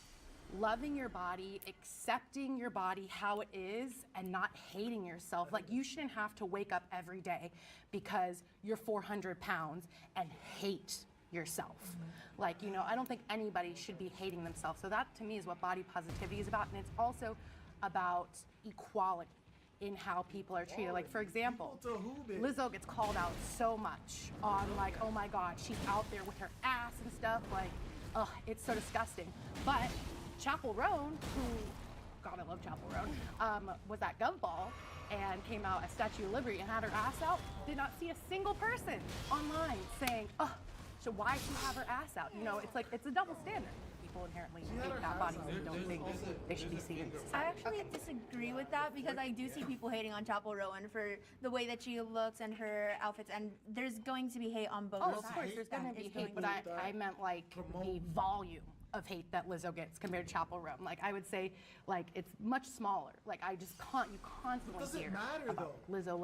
loving your body, accepting your body how it is, and not hating yourself. Like, you shouldn't have to wake up every day because you're 400 pounds and hate yourself. Like, you know, I don't think anybody should be hating themselves. So that, to me, is what body positivity is about. And it's also about equality in how people are treated. Like, for example, Lizzo gets called out so much on, like, oh my God, she's out there with her ass and stuff. Like, ugh, it's so disgusting. But Chapel Roan, who, God, I love Chapel Roan, was at Govball and came out as Statue of Liberty and had her ass out, did not see a single person online saying, oh, so why should she have her ass out? You know, it's like, it's a double standard. People inherently hate that body and don't think they should be seen. I actually disagree with that because I do see people hating on Chapel Rowan for the way that she looks and her outfits, and there's going to be hate on both sides. Oh, of course, there's going to be hate, but I meant like the volume of hate that Lizzo gets compared to Chapel Roan. Like, I would say, like, it's much smaller. Like, I just can't, you constantly Does it hear matter, about Lizzo,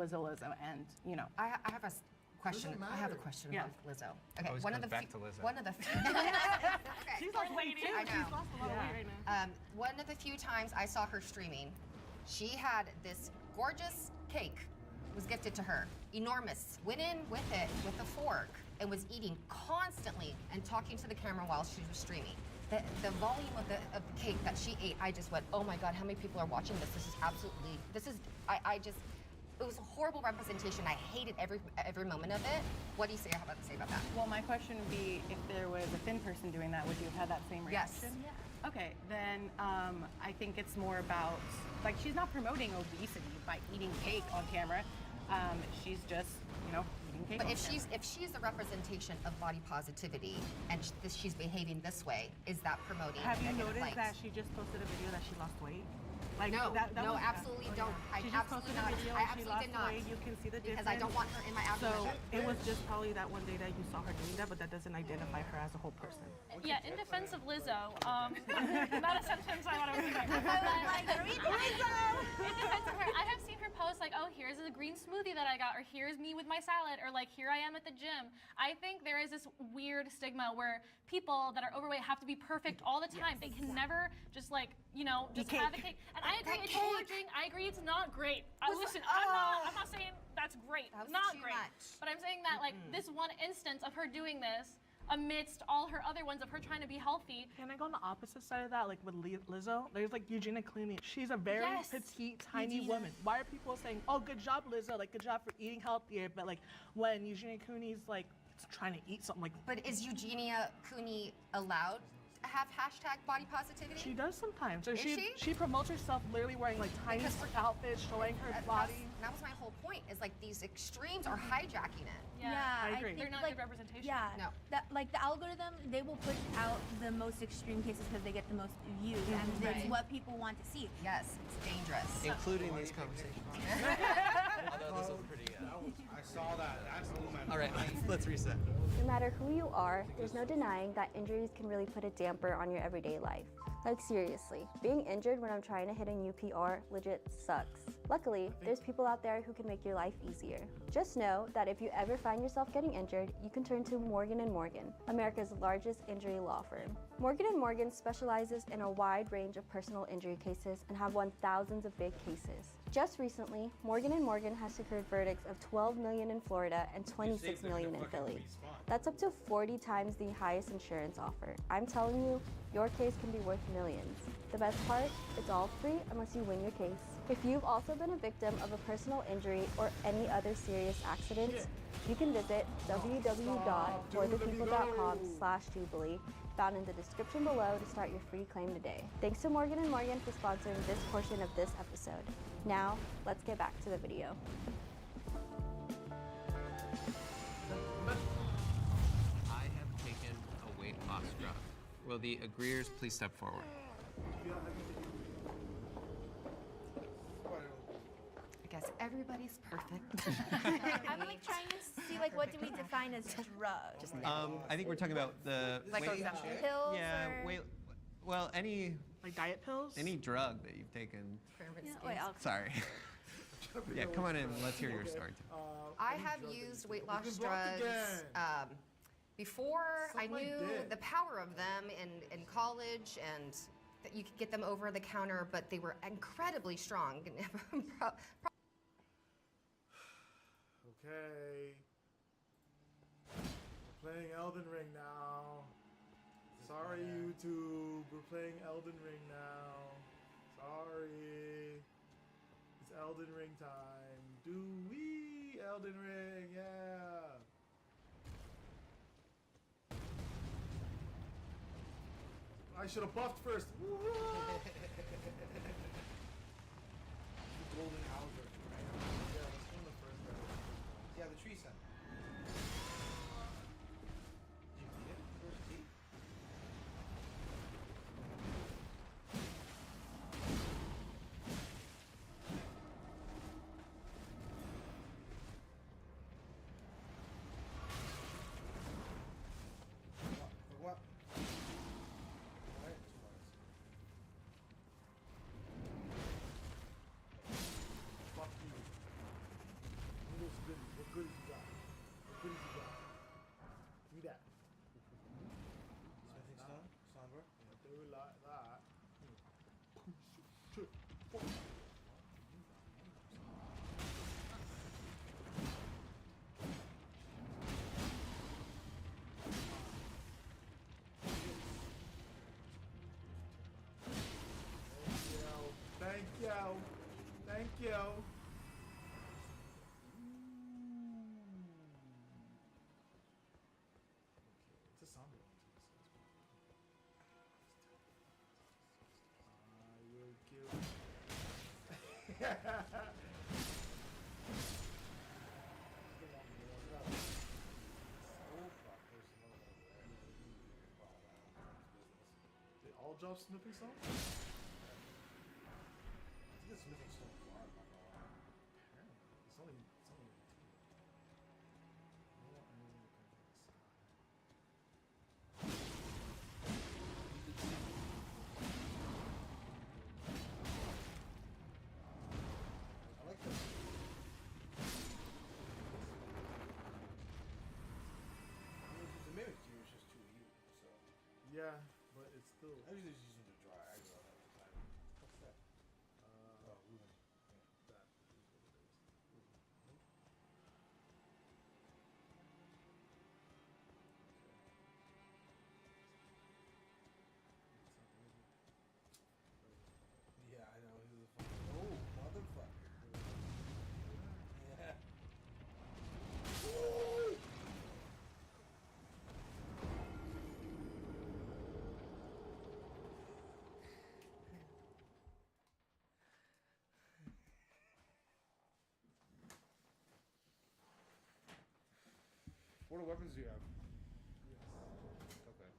and, you know. I have a question. Doesn't I have a matter. question Yeah. about Lizzo. Okay, Always comes back to Lizzo. One of the She's lost weight too. I know. She's lost a lot of weight right now. One of the few times I saw her streaming, she had this gorgeous cake was gifted to her, enormous. Went in with it with a fork and was eating constantly and talking to the camera while she was streaming. The volume of the cake that she ate, I just went, oh my God, how many people are watching this? This is absolutely, it was a horrible representation. I hated every moment of it. What do you have to say about that? Well, my question would be, if there was a thin person doing that, would you have had that same reaction? Yes. Yeah. Okay, then I think it's more about, like, she's not promoting obesity by eating cake on camera. She's just, you know, eating cake. But on if camera. she's the representation of body positivity and she's behaving this way, is that promoting? Have you negative noticed light? that she just posted a video that she lost weight? Like, No, that no, was- absolutely oh, don't. yeah. I She just absolutely posted not. a video I and she absolutely lost did not. weight. You can see the difference. Because I don't want her in my algorithm. So it was just probably that one day that you saw her doing that, but that doesn't identify her as a whole person. Yeah, in defense of Lizzo, not a sentence I want to repeat. In defense of her, I have seen her post like, oh, here's a green smoothie that I got, or here's me with my salad, or like, here I am at the gym. I think there is this weird stigma where people that are overweight have to be perfect all the time. They can never just like, you know, just have a cake. And I agree, it's gorging. I agree, it's not great. Listen, I'm not saying that's great. That was not too great. much. But I'm saying that like this one instance of her doing this amidst all her other ones of her trying to be healthy. Can I go on the opposite side of that? Like with Lizzo, there's like Eugenia Clooney. She's a very Yes. petite, tiny woman. Why are people saying, "Oh, good job, Lizzo"? Like, good job for eating healthier. But like when Eugenia Clooney's like trying to eat something, like. But is Eugenia Cooney allowed to have hashtag body positivity? She does sometimes. So Is she promotes herself literally wearing like tiny Because- outfits, showing her body. That was my whole point. Is like these extremes are hijacking it. Yeah, I agree. think, They're not like, good representation. Yeah, No. that like the algorithm, they will push out the most extreme cases because they get the most views, and it's Right. what people want to see. Yes, it's dangerous. Including these conversations. Although this was pretty good. I saw that. That's blew my All right, let's reset. No matter who you are, there's no denying that injuries can really put a damper on your everyday life. Like seriously, being injured when I'm trying to hit a new PR legit sucks. Luckily, there's people out there who can make your life easier. Just know that if you ever find yourself getting injured, you can turn to Morgan & Morgan, America's largest injury law firm. Morgan & Morgan specializes in a wide range of personal injury cases and have won thousands of big cases. Just recently, Morgan & Morgan has secured verdicts of $12 million in Florida and $26 million in Philly. That's up to 40 times the highest insurance offer. I'm telling you, your case can be worth millions. The best part? It's all free unless you win your case. If you've also been a victim of a personal injury or any other serious accidents, you can visit www.forthepeople.com/Jubilee, found in the description below to start your free claim today. Thanks to Morgan & Morgan for sponsoring this portion of this episode. Now, let's get back to the video. I have taken a weight loss drug. Will the agreeers please step forward? I guess everybody's perfect. I'm like trying to see like what do we define as drugs? I think we're talking about the Like weight, pills yeah, or- weight. Well, any like diet pills, any drug that you've taken. wait, Sorry. Yeah, come on in. Let's hear your story. I have used weight loss drugs before I knew the power of them in college and that you could get them over the counter, but they were incredibly strong. Okay. We're playing Elden Ring now. Sorry, YouTube. We're playing Elden Ring now. Sorry. It's Elden Ring time. Do we Elden Ring? Yeah. I should have buffed first. Golden Hauser, right? Yeah, let's go in the first round. Yeah, the tree center. Did you beat it? First T? What? Alright, Fuck you. What's good? What goodies you got? What goodies you got? Give me that. Smithing stone? Sombra? Yeah, do it like that. Thank you. Thank you. It's a zombie. I will kill. They all drop snipping song? I think the smithing stone far, I'm not gonna lie. Apparently. It's only no one earlier comes from the sky. I like this. The mimic to you is just too evil, so. Yeah, but it's still. I usually just use them to dry aggro all the time. What's that? Oh, Ruben. That is what it is. Yeah, I know. He was a fucking. Oh, motherfucker. Yeah. What weapons do you have? Okay.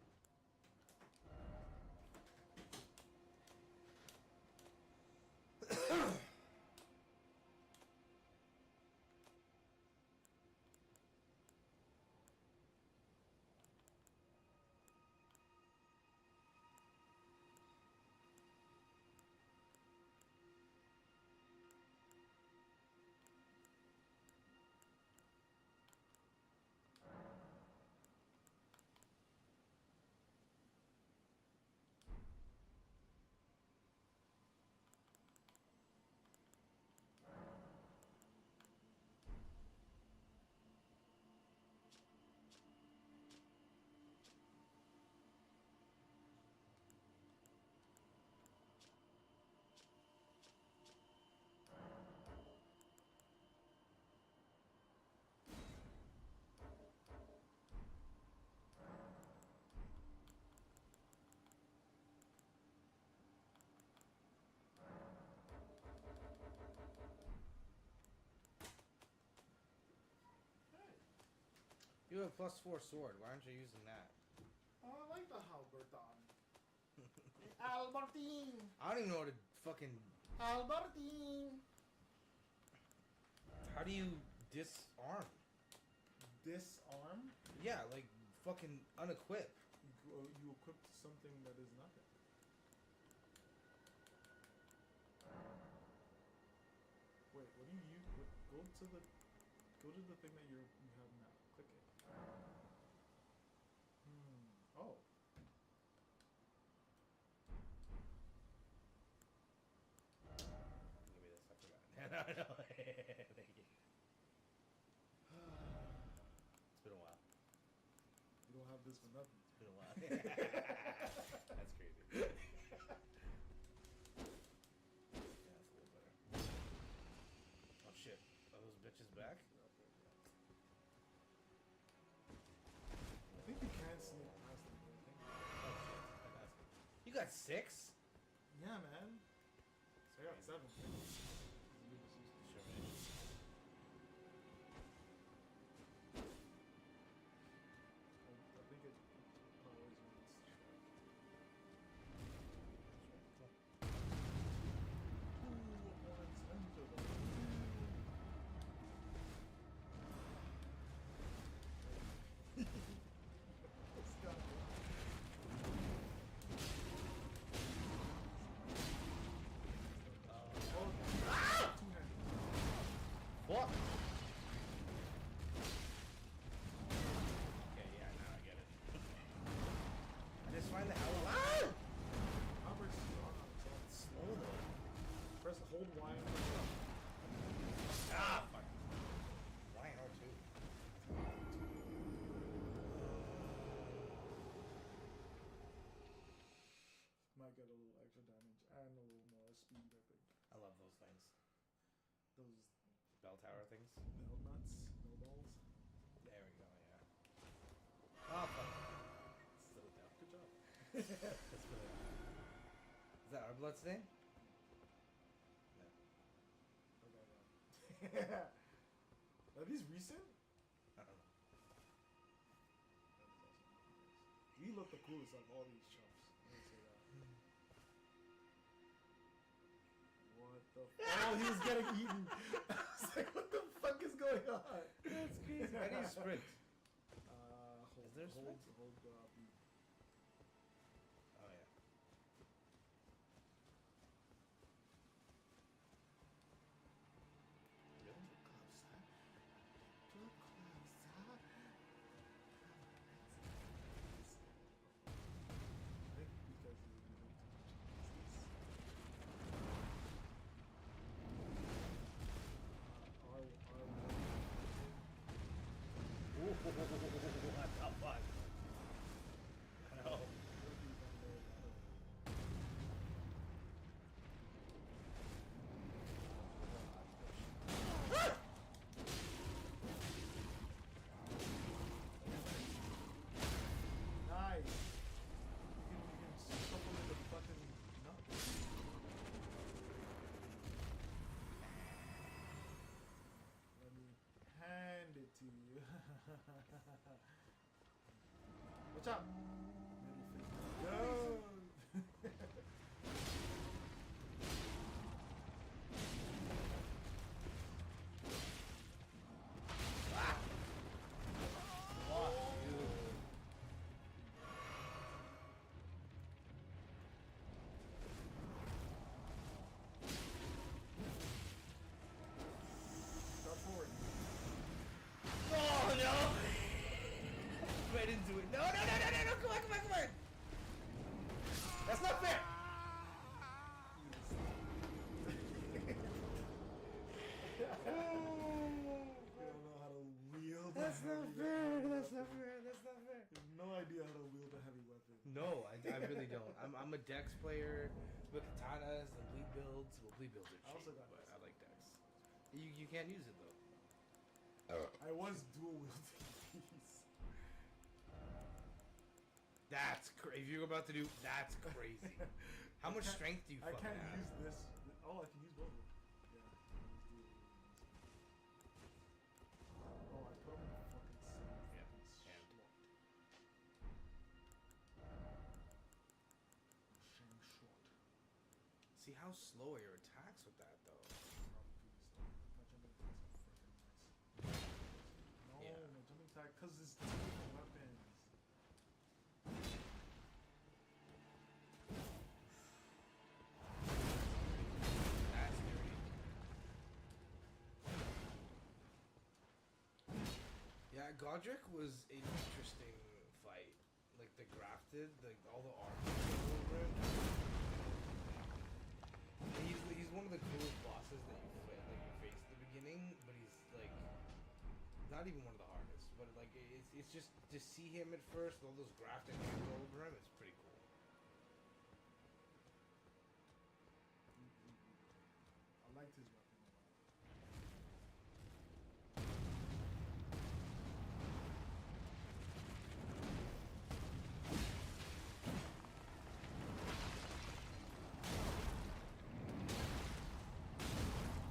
You have a +4 sword. Why aren't you using that? Oh, I like the Halberton. Albertine. I don't even know what to fucking. Albertine. How do you disarm? Disarm? Yeah, like fucking unequip. You equip something that is nothing. Wait, what do you use? Go to the thing that you have now. Click it. Oh. Give me this. I forgot. No. Thank you. It's been a while. You don't have this for nothing. It's been a while. That's crazy. Yeah, that's a little better. Oh shit. Are those bitches back? I think you can sneak past them. Oh shit. You got 6? Yeah, man. So I got 7. Sure, man. I think it powers when it's Fuck! Okay, yeah, now I get it. I just find the hell out. Robert's slow though. Press hold Y and press up. Ah, fuck. Why R2? Might get a little extra damage and a little more speed, I think. I love those things. Those Bell tower things. bell nuts, bell balls. There we go, yeah. Oh, fuck. So dope. Good job. That's really awesome. Is that our blood stain? No. Okay, Are these recent? I don't know. You look the coolest of all these chumps. Let me say that. What the Oh, he was getting eaten. I was like, what the fuck is going on? That's crazy. How do you sprint? Hold, Is there a sprint? Hold B. Oh, yeah. What the fuck? No. Nice. You can supplement the fucking nuts. Let me hand it to you. Watch out! Middle finger. Go! Start forward. Oh no! Right into it. No, come on. That's not fair! You don't know how to wield That's a not heavy fair. weapon. That's not fair. You have no idea how to wield a heavy weapon. No, I really don't. I'm a Dex player with katanas and bleed builds. Well, bleed builds are cheap, I also got but Dex. I like Dex. You can't use it though. I was dual wielding these. That's crazy. If you're about to do, that's crazy. How much strength do you I fucking can't have? use this. Oh, I can use both of them. Yeah. I can use dual wielding. Oh, I put them in the fucking same fucking how slow are your attacks with that though? No, my jumping attack, because it's different weapons. That's dirty. Yeah, Godric was an interesting fight. Like the grafted, like all the armor over it. He's one of the coolest bosses that you face at the beginning, but he's like not even one of the hardest. But like it's just to see him at first, all those grafted hands all over him, it's pretty cool. I liked his weapon a lot.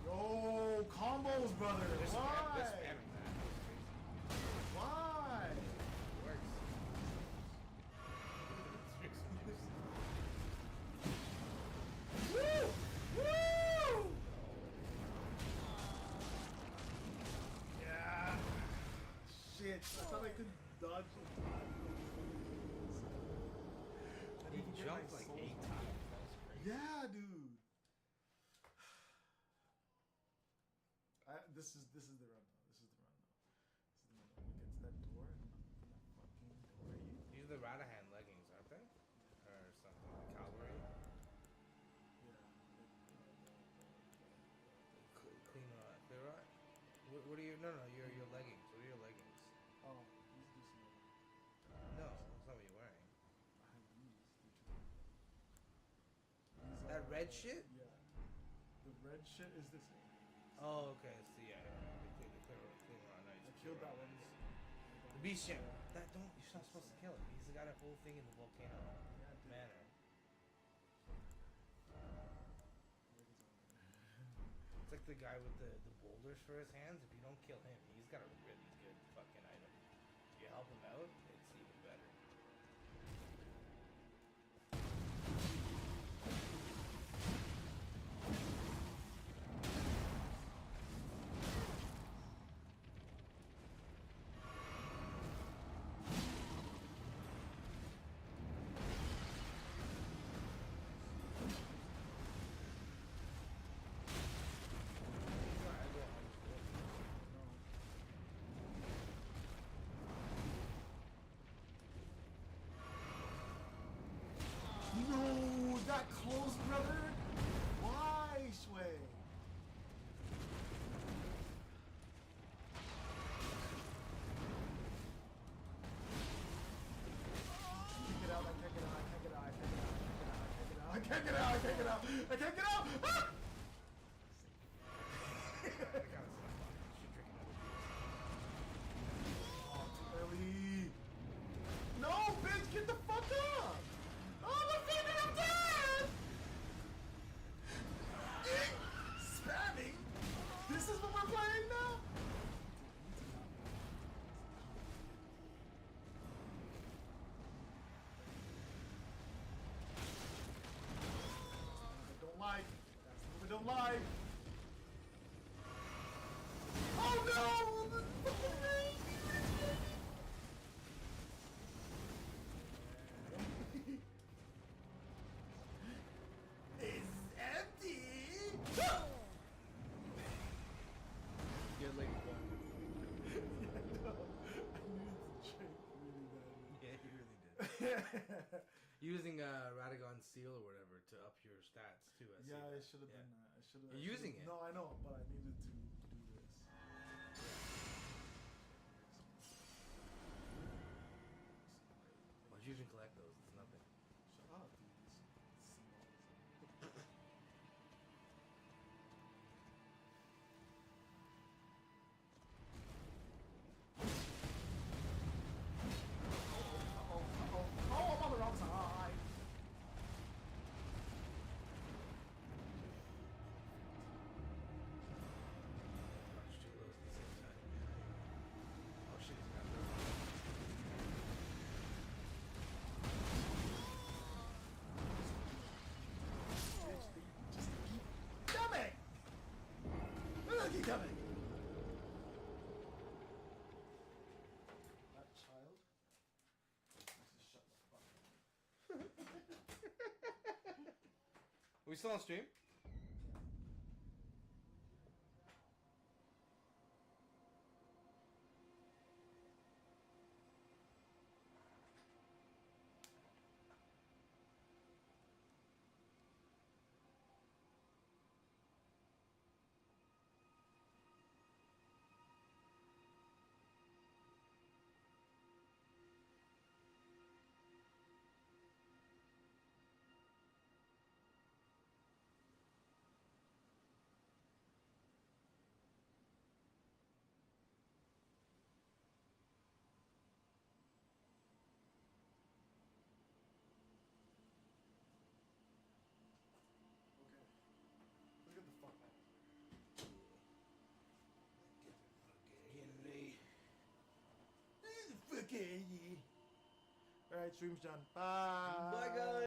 Yo, combos, brother. Why? Just spamming that. Why? It works. Woo! Woo! Yeah. Shit. I thought I could dodge it. He jumped like 8 times. That was crazy. Yeah, dude. This is the run though. This is the run though. This is the run. When we get to that door, that fucking door. These are the Radahan leggings, aren't they? Or something. The cavalry. Clean clear out. What are your your leggings? What are your leggings? Oh, these do some. No, that's not what you're wearing. I have these. That red shit? Yeah. The red shit is this one. Oh, okay. So yeah, they clear around. I killed that one. The beast ship. That don't. You're not supposed to kill it. He's got a whole thing in the volcano manor. It's like the guy with the boulders for his hands. If you don't kill him, he's got a really good fucking item. If you help him out, it's even better. No, that close, brother. Why, Shui? I can't get out. I can't get out. I can't get out. Ah! Oh, too early. No, bitch, get the fuck up. Oh, the fucking I'm dead. Spamming. This is what we're playing now. Don't like. That's the move I don't like. Oh no! The fucking thing! It's empty! Good lady bug. Yeah, no. I needed to check really badly. Yeah, you really did. Using Radagon Seal or whatever to up your stats too. Yeah, I should have been. I should have. You're using it. No, I know, but I needed to do this. Why'd you even collect those? It's nothing. Shut up, dude. It's symbolism. Oh, I'm on the wrong side. we still on stream? Let's get the fuck out. Get the fuck out of here. Alright, stream's done. Bye. Bye, guys.